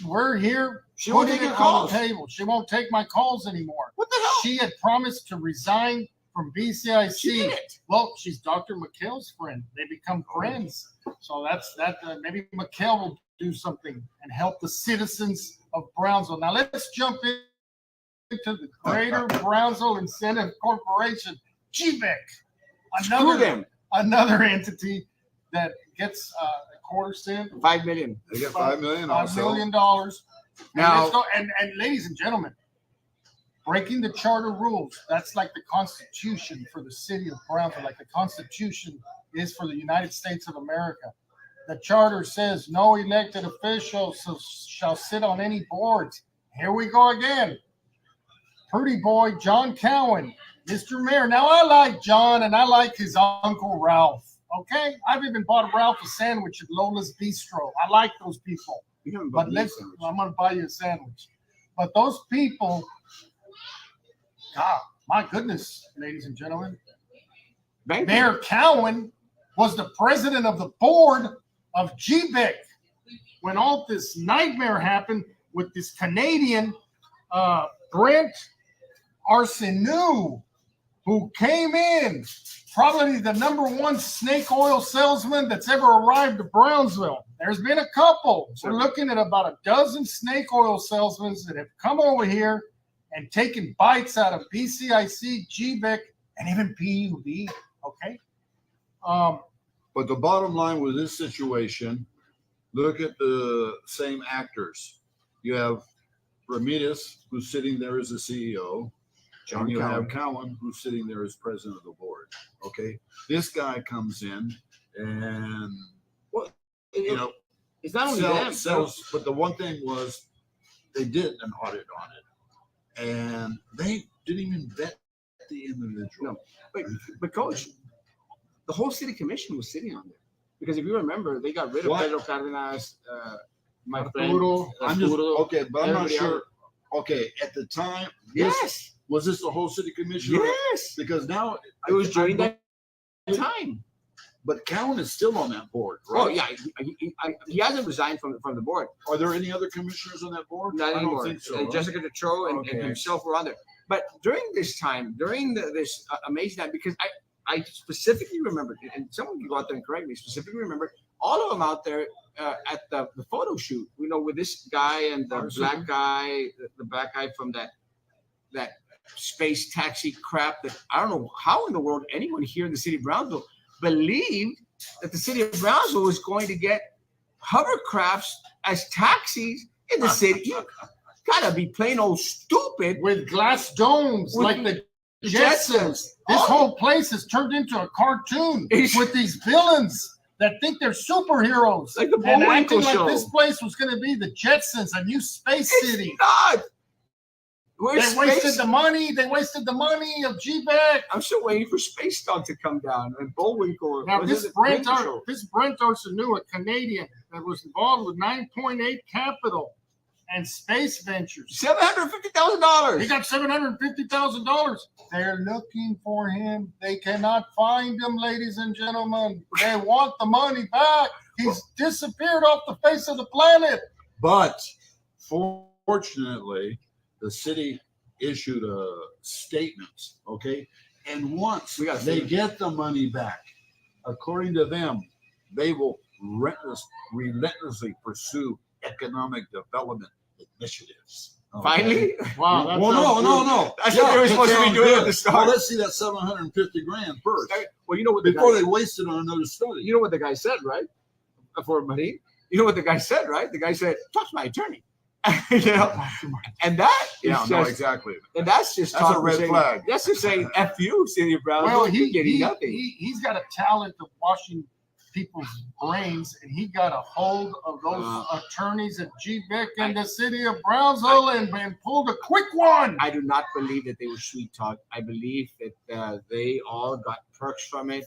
Speaker 1: We're here.
Speaker 2: She won't take your calls.
Speaker 1: On the table. She won't take my calls anymore.
Speaker 2: What the hell?
Speaker 1: She had promised to resign from BCIC.
Speaker 2: She did it.
Speaker 1: Well, she's Dr. McHale's friend. They become friends. So that's that. Maybe McHale will do something and help the citizens of Brownsville. Now let's jump into the Greater Brownsville Incentive Corporation, GBEC. Another entity that gets a quarter cent.
Speaker 2: $5 million.
Speaker 3: They get $5 million.
Speaker 1: $5 million.
Speaker 2: Now,
Speaker 1: and ladies and gentlemen, breaking the charter rules, that's like the Constitution for the city of Browntown, like the Constitution is for the United States of America. The charter says no elected officials shall sit on any boards. Here we go again. Pretty boy John Cowan, Mr. Mayor. Now, I like John and I like his uncle Ralph. Okay? I've even bought Ralph a sandwich at Lola's Bistro. I like those people. But I'm going to buy you a sandwich. But those people, God, my goodness, ladies and gentlemen. Mayor Cowan was the president of the board of GBEC when all this nightmare happened with this Canadian Brent Arsenault, who came in, probably the #1 snake oil salesman that's ever arrived to Brownsville. There's been a couple. We're looking at about a dozen snake oil salesmen that have come over here and taken bites out of BCIC, GBEC, and even PUB. Okay.
Speaker 3: But the bottom line with this situation, look at the same actors. You have Ramirez, who's sitting there as the CEO. And you have Cowan, who's sitting there as president of the board. Okay. This guy comes in and,
Speaker 2: it's not only them.
Speaker 3: But the one thing was they did an audit on it. And they didn't even vet the individual.
Speaker 2: No. But Coach, the whole city commission was sitting on there. Because if you remember, they got rid of Pedro Cardenas, my friend.
Speaker 3: I'm not sure. Okay, at the time,
Speaker 2: yes.
Speaker 3: Was this the whole city commission?
Speaker 2: Yes.
Speaker 3: Because now
Speaker 2: it was during that time.
Speaker 3: But Cowan is still on that board, right?
Speaker 2: Oh yeah, he hasn't resigned from the board.
Speaker 3: Are there any other commissioners on that board?
Speaker 2: Not anymore.
Speaker 3: I don't think so.
Speaker 2: Jessica Detroit and himself were on there. But during this time, this amazing time, because I specifically remember, and someone can go out there and correct me, specifically remember all of them out there at the photo shoot, with this guy and the black guy, the black guy from that space taxi crap that I don't know how in the world anyone here in the city of Brownsville believed that the city of Brownsville was going to get hovercrafts as taxis in the city. You gotta be plain old stupid.
Speaker 1: With glass domes like the Jetsons. This whole place has turned into a cartoon with these villains that think they're superheroes.
Speaker 2: Like the
Speaker 1: and
Speaker 2: Bullwinkle
Speaker 1: acting
Speaker 2: show.
Speaker 1: like this place was going to be the Jetsons, a new space city.
Speaker 2: Not.
Speaker 1: They wasted the money. They wasted the money of GBEC.
Speaker 2: I'm still waiting for Space Dog to come down and Bullwinkle.
Speaker 1: Now this Brent Arsenault, a Canadian that was involved with 9.8 Capital and Space Ventures.
Speaker 2: $750,000.
Speaker 1: He got $750,000. They're looking for him. They cannot find him, ladies and gentlemen. They want the money back. He's disappeared off the face of the planet.
Speaker 3: But fortunately, the city issued a statement, okay? And once they get the money back, according to them, they will relentlessly pursue economic development initiatives. Okay?
Speaker 2: Finally?
Speaker 1: Wow.
Speaker 3: No.
Speaker 2: That's what they were supposed to be doing at the start.
Speaker 3: Well, let's see that $750,000 first.
Speaker 2: Well, you know what
Speaker 3: before they wasted on another study.
Speaker 2: You know what the guy said, right? For money. You know what the guy said, right? The guy said, "Talk to my attorney." And that is
Speaker 3: exactly.
Speaker 2: And that's just
Speaker 3: a red flag.
Speaker 2: That's just saying "F you, City of Brownsville."
Speaker 1: Well,
Speaker 2: nothing.
Speaker 1: He's got a talent of washing people's brains, and he got a hold of those attorneys at GBEC in the city of Brownsville and pulled a quick one.
Speaker 2: I do not believe that they were sweet talk. I believe that they all got perks from it.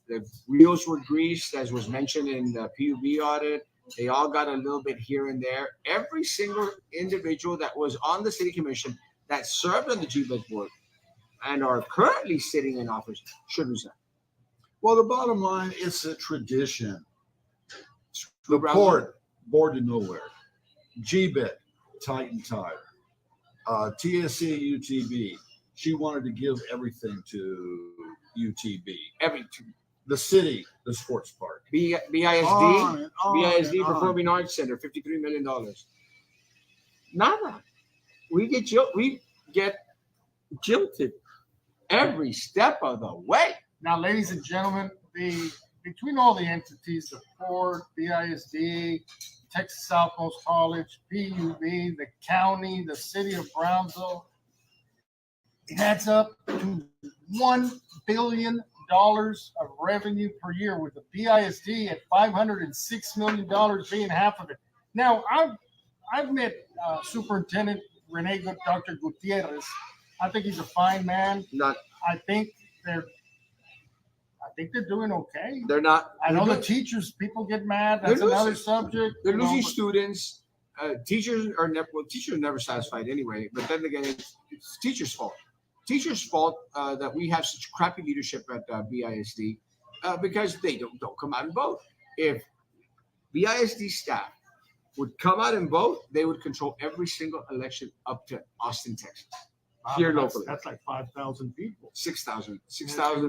Speaker 2: The wheels were greased, as was mentioned in the PUB audit. They all got a little bit here and there. Every single individual that was on the city commission that served on the GBEC board and are currently sitting in office should resign.
Speaker 3: Well, the bottom line, it's a tradition. The
Speaker 2: Browntown.
Speaker 3: port, board to nowhere. GBIT, Titan Tire. TSC, UTB. She wanted to give everything to UTB.
Speaker 2: Everything.
Speaker 3: The city, the sports park.
Speaker 2: BISD,
Speaker 3: On and on
Speaker 2: BISD
Speaker 3: and on.
Speaker 2: Performing Arts Center, $53 million. Nada. We get jilted every step of the way.
Speaker 1: Now, ladies and gentlemen, between all the entities, the Port, BISD, Texas Southmost College, PUB, the county, the city of Brownsville, it adds up to $1 billion of revenue per year, with the BISD at $506 million being half of it. Now, I've met Superintendent Dr. Gutierrez. I think he's a fine man. I think they're doing okay.
Speaker 2: They're not.
Speaker 1: I know the teachers, people get mad. That's another subject.
Speaker 2: They're losing students. Teachers are never satisfied anyway. But then again, it's teachers' fault. Teachers' fault that we have such crappy leadership at BISD because they don't come out and vote. If BISD staff would come out and vote, they would control every single election up to Austin, Texas. Here locally.
Speaker 1: That's like 5,000 people.
Speaker 2: 6,000.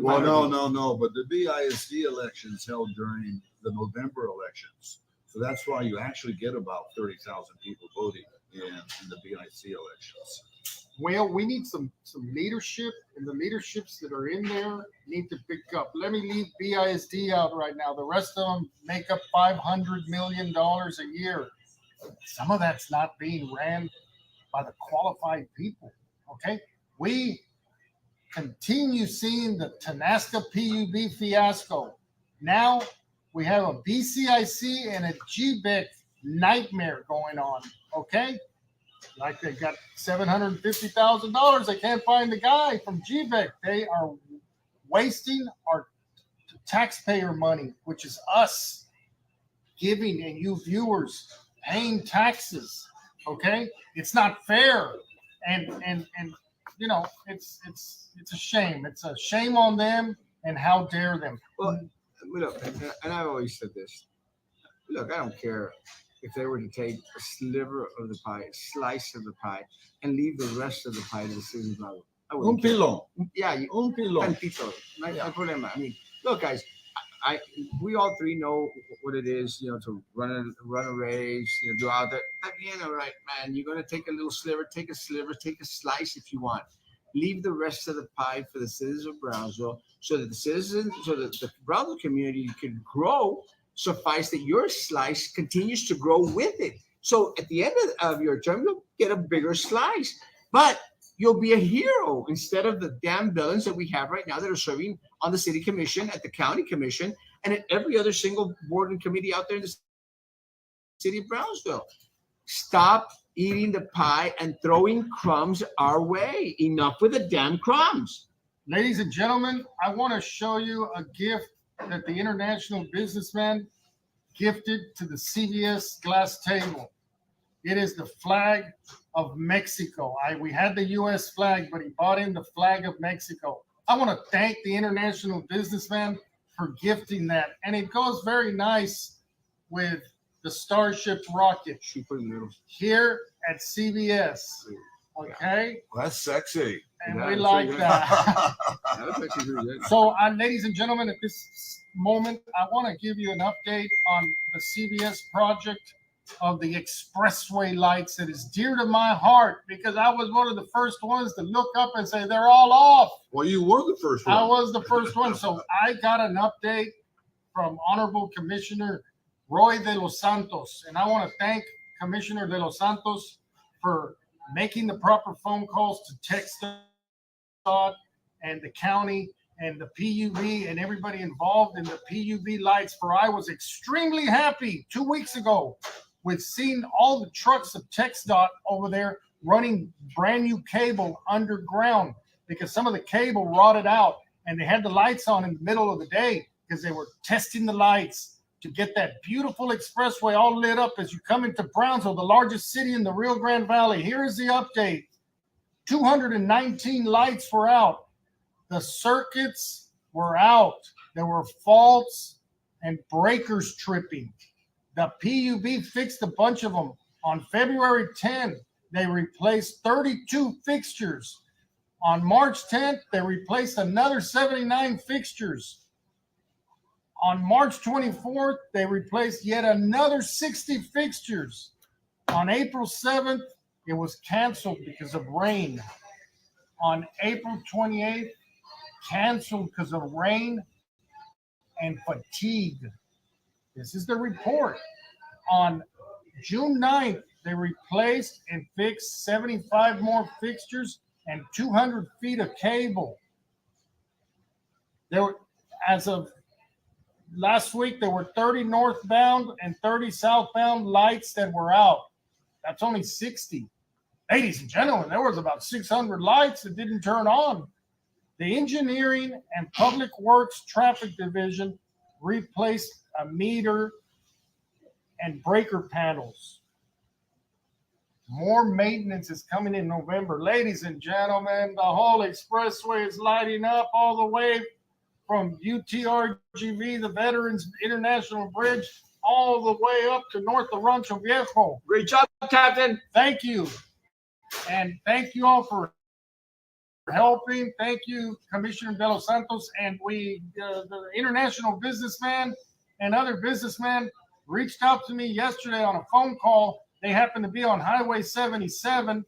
Speaker 3: Well, no. But the BISD elections held during the November elections. So that's why you actually get about 30,000 people voting in the BISD elections.
Speaker 1: Well, we need some leadership, and the leaderships that are in there need to pick up. Let me leave BISD out right now. The rest of them make up $500 million a year. Some of that's not being ran by the qualified people. Okay, we continue seeing the Tanasca PUB fiasco. Now we have a BCIC and a GBIC nightmare going on. Okay, like they got $750,000. They can't find the guy from GBIC. They are wasting our taxpayer money, which is us giving and you viewers paying taxes. Okay, it's not fair. And you know, it's a shame. It's a shame on them, and how dare them.
Speaker 2: Well, look, and I've always said this. Look, I don't care if they were to take a sliver of the pie, a slice of the pie, and leave the rest of the pie to the citizens.
Speaker 3: Un pilón.
Speaker 2: Yeah,
Speaker 3: un pilón.
Speaker 2: Tantito. No hay problema. I mean, look, guys, we all three know what it is, you know, to run a race, you know, do all that. Again, all right, man, you're gonna take a little sliver, take a slice if you want. Leave the rest of the pie for the citizens of Brownsville, so that the Brownsville community can grow. Suffice that your slice continues to grow with it. So at the end of your term, you'll get a bigger slice, but you'll be a hero instead of the damn villains that we have right now that are serving on the city commission, at the county commission, and at every other single board and committee out there in the city of Brownsville. Stop eating the pie and throwing crumbs our way. Enough with the damn crumbs.
Speaker 1: Ladies and gentlemen, I want to show you a gift that the international businessman gifted to the CVS glass table. It is the flag of Mexico. We had the U.S. flag, but he bought in the flag of Mexico. I want to thank the international businessman for gifting that. And it goes very nice with the Starship rocket here at CVS. Okay?
Speaker 3: Well, that's sexy.
Speaker 1: And we like that. So, ladies and gentlemen, at this moment, I want to give you an update on the CVS project of the expressway lights that is dear to my heart, because I was one of the first ones to look up and say they're all off.
Speaker 3: Well, you were the first one.
Speaker 1: I was the first one. So I got an update from Honorable Commissioner Roy de los Santos, and I want to thank Commissioner de los Santos for making the proper phone calls to TxDOT and the county and the PUB and everybody involved in the PUB lights. For I was extremely happy 2 weeks ago with seeing all the trucks of TxDOT over there running brand new cable underground, because some of the cable rotted out, and they had the lights on in the middle of the day because they were testing the lights to get that beautiful expressway all lit up as you come into Brownsville, the largest city in the Rio Grande Valley. Here is the update. 219 lights were out. The circuits were out. there were faults and breakers tripping. The PUB fixed a bunch of them. On February 10th, they replaced 32 fixtures. On March 10th, they replaced another 79 fixtures. On March 24th, they replaced yet another 60 fixtures. On April 7th, it was canceled because of rain. On April 28th, canceled because of rain and fatigue. This is the report. On June 9th, they replaced and fixed 75 more fixtures and 200 feet of cable. There were, as of last week, there were 30 northbound and 30 southbound lights that were out. That's only 60. Ladies and gentlemen, there was about 600 lights that didn't turn on. The Engineering and Public Works Traffic Division replaced a meter and breaker panels. More maintenance is coming in November. Ladies and gentlemen, the whole expressway is lighting up all the way from UTRGV, the Veterans International Bridge, all the way up to north of Rancho Viejo.
Speaker 2: Great job, Captain.
Speaker 1: Thank you. And thank you all for helping. Thank you, Commissioner De Los Santos. And the international businessman and other businessmen reached out to me yesterday on a phone call. They happened to be on Highway 77.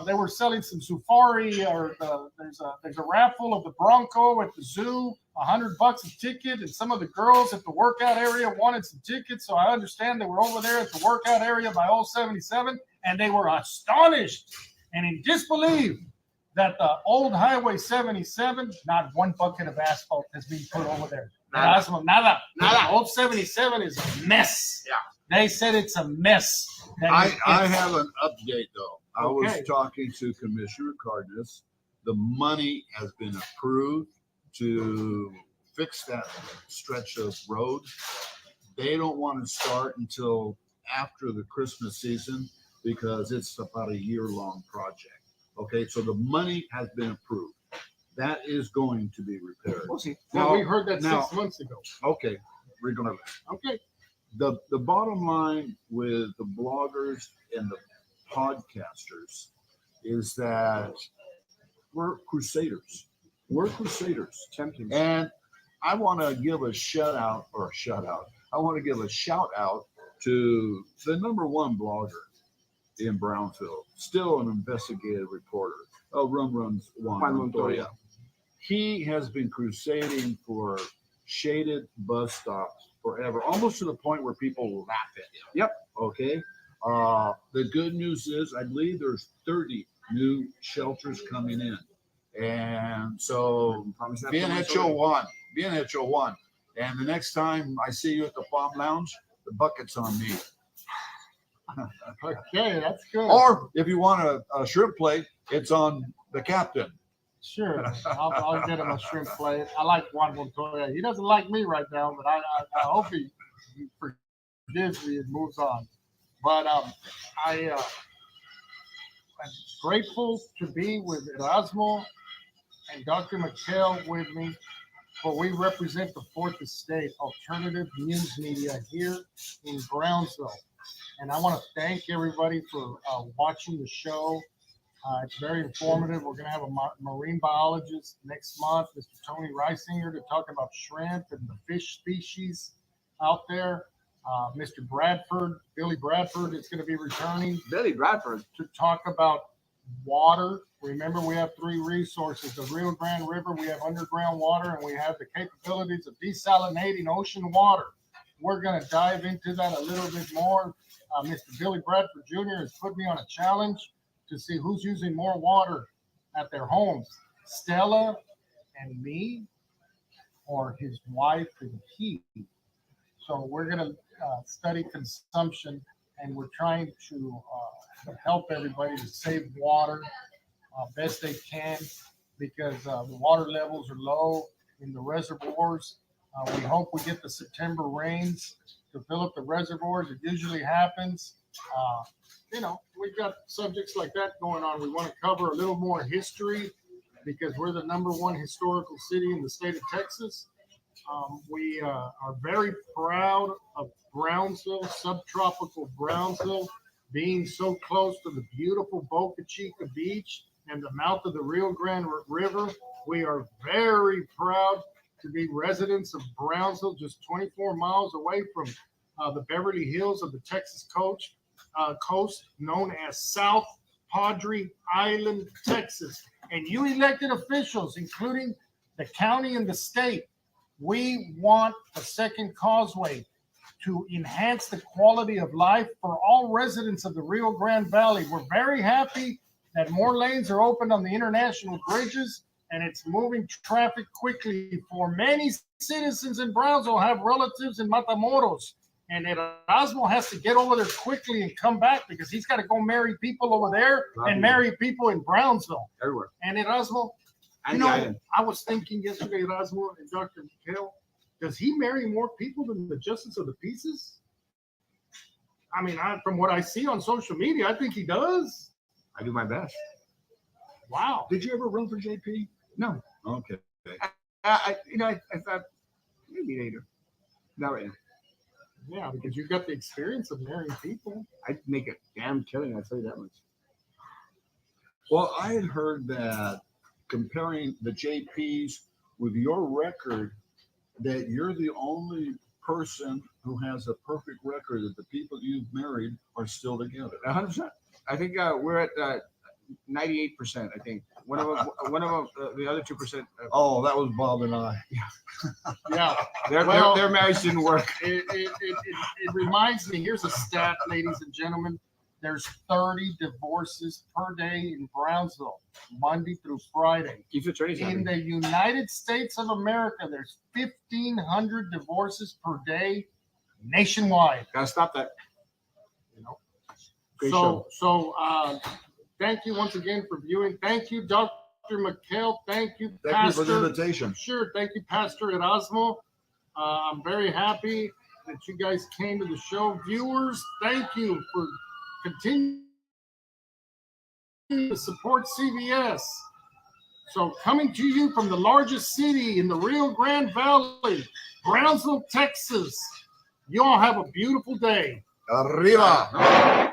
Speaker 1: They were selling some safari, or there's a raffle of the Bronco at the zoo, $100 a ticket, and some of the girls at the workout area wanted some tickets. So I understand they were over there at the workout area by old 77, and they were astonished and in disbelief that the old Highway 77, not one bucket of asphalt has been put over there. Nada. Old 77 is a mess.
Speaker 2: Yeah.
Speaker 1: They said it's a mess.
Speaker 3: I have an update though. I was talking to Commissioner Cardenas. The money has been approved to fix that stretch of road. They don't want to start until after the Christmas season because it's about a year-long project. Okay, so the money has been approved. That is going to be repaired.
Speaker 1: We'll see. Well, we heard that 6 months ago.
Speaker 3: Okay, regardless.
Speaker 1: Okay.
Speaker 3: The bottom line with the bloggers and the podcasters is that we're crusaders. We're crusaders. And I want to give a shout out. I want to give a shout out to the #1 blogger in Brownfield, still an investigative reporter. Runs Juan Montoya. He has been crusading for shaded bus stops forever, almost to the point where people laugh at him.
Speaker 2: Yep.
Speaker 3: Okay. The good news is, I believe there's 30 new shelters coming in, and so bien hecho one, and the next time I see you at the Palm Lounge, the bucket's on me.
Speaker 1: Okay, that's good.
Speaker 3: Or if you want a shrimp plate, it's on the captain.
Speaker 1: Sure, I'll get him a shrimp plate. I like Juan Montoya. He doesn't like me right now, but I hope he forgives me and moves on. But I'm grateful to be with Erasmo and Dr. McHale with me, for we represent the Fourth Estate Alternative News Media here in Brownsville. And I want to thank everybody for watching the show. It's very informative. We're going to have a marine biologist next month, Mr. Tony Reisinger, to talk about shrimp and the fish species out there. Mr. Bradford, Billy Bradford, is going to be returning.
Speaker 2: Billy Bradford.
Speaker 1: To talk about water. Remember, we have 3 resources: the Rio Grande River, we have underground water, and we have the capabilities of desalinating ocean water. We're going to dive into that a little bit more. Mr. Billy Bradford Jr. has put me on a challenge to see who's using more water at their homes, Stella and me, or his wife and he. So we're going to study consumption, and we're trying to help everybody to save water best they can, because the water levels are low in the reservoirs. We hope we get the September rains to fill up the reservoirs. It usually happens. We've got subjects like that going on. We want to cover a little more history, because we're the #1 historical city in the state of Texas. We are very proud of Brownsville, subtropical Brownsville, being so close to the beautiful Boca Chica Beach and the mouth of the Rio Grande River. We are very proud to be residents of Brownsville, just 24 miles away from the Beverly Hills of the Texas coast, known as South Padre Island, Texas. And you elected officials, including the county and the state, we want a second causeway to enhance the quality of life for all residents of the Rio Grande Valley. We're very happy that more lanes are opened on the international bridges, and it's moving traffic quickly. For many citizens in Brownsville have relatives in Matamoros, and Erasmo has to get over there quickly and come back because he's got to go marry people over there and marry people in Brownsville.
Speaker 2: Everywhere.
Speaker 1: And Erasmo, you know, I was thinking yesterday, Erasmo and Dr. Mikhail, does he marry more people than the Justice of the Peace? I mean, from what I see on social media, I think he does.
Speaker 2: I do my best.
Speaker 1: Wow.
Speaker 3: Did you ever run for JP?
Speaker 2: No.
Speaker 3: Okay.
Speaker 2: I thought maybe later. Not right now.
Speaker 1: Yeah, because you've got the experience of marrying people.
Speaker 2: I'd make a damn killing, I'll tell you that much.
Speaker 3: Well, I had heard that comparing the JPs with your record, that you're the only person who has a perfect record, that the people you've married are still together.
Speaker 2: 100%. I think we're at 98%. I think one of them, the other 2%.
Speaker 3: Oh, that was Bob and I.
Speaker 1: Yeah,
Speaker 2: their marriage didn't work.
Speaker 1: It reminds me. Here's a stat, ladies and gentlemen. There's 30 divorces per day in Brownsville, Monday through Friday.
Speaker 2: Keep the attorneys
Speaker 1: in the United States of America, there's 1,500 divorces per day nationwide.
Speaker 2: Gotta stop that.
Speaker 1: You know.
Speaker 2: Great
Speaker 1: So thank you once again for viewing. Thank you, Dr. Mikhail. Thank you,
Speaker 3: Thank
Speaker 1: Pastor.
Speaker 3: you for the invitation.
Speaker 1: Sure. Thank you, Pastor Erasmo. I'm very happy that you guys came to the show. Viewers, thank you for continuing to support CBS. So coming to you from the largest city in the Rio Grande Valley, Brownsville, Texas. You all have a beautiful day.
Speaker 3: Arriba.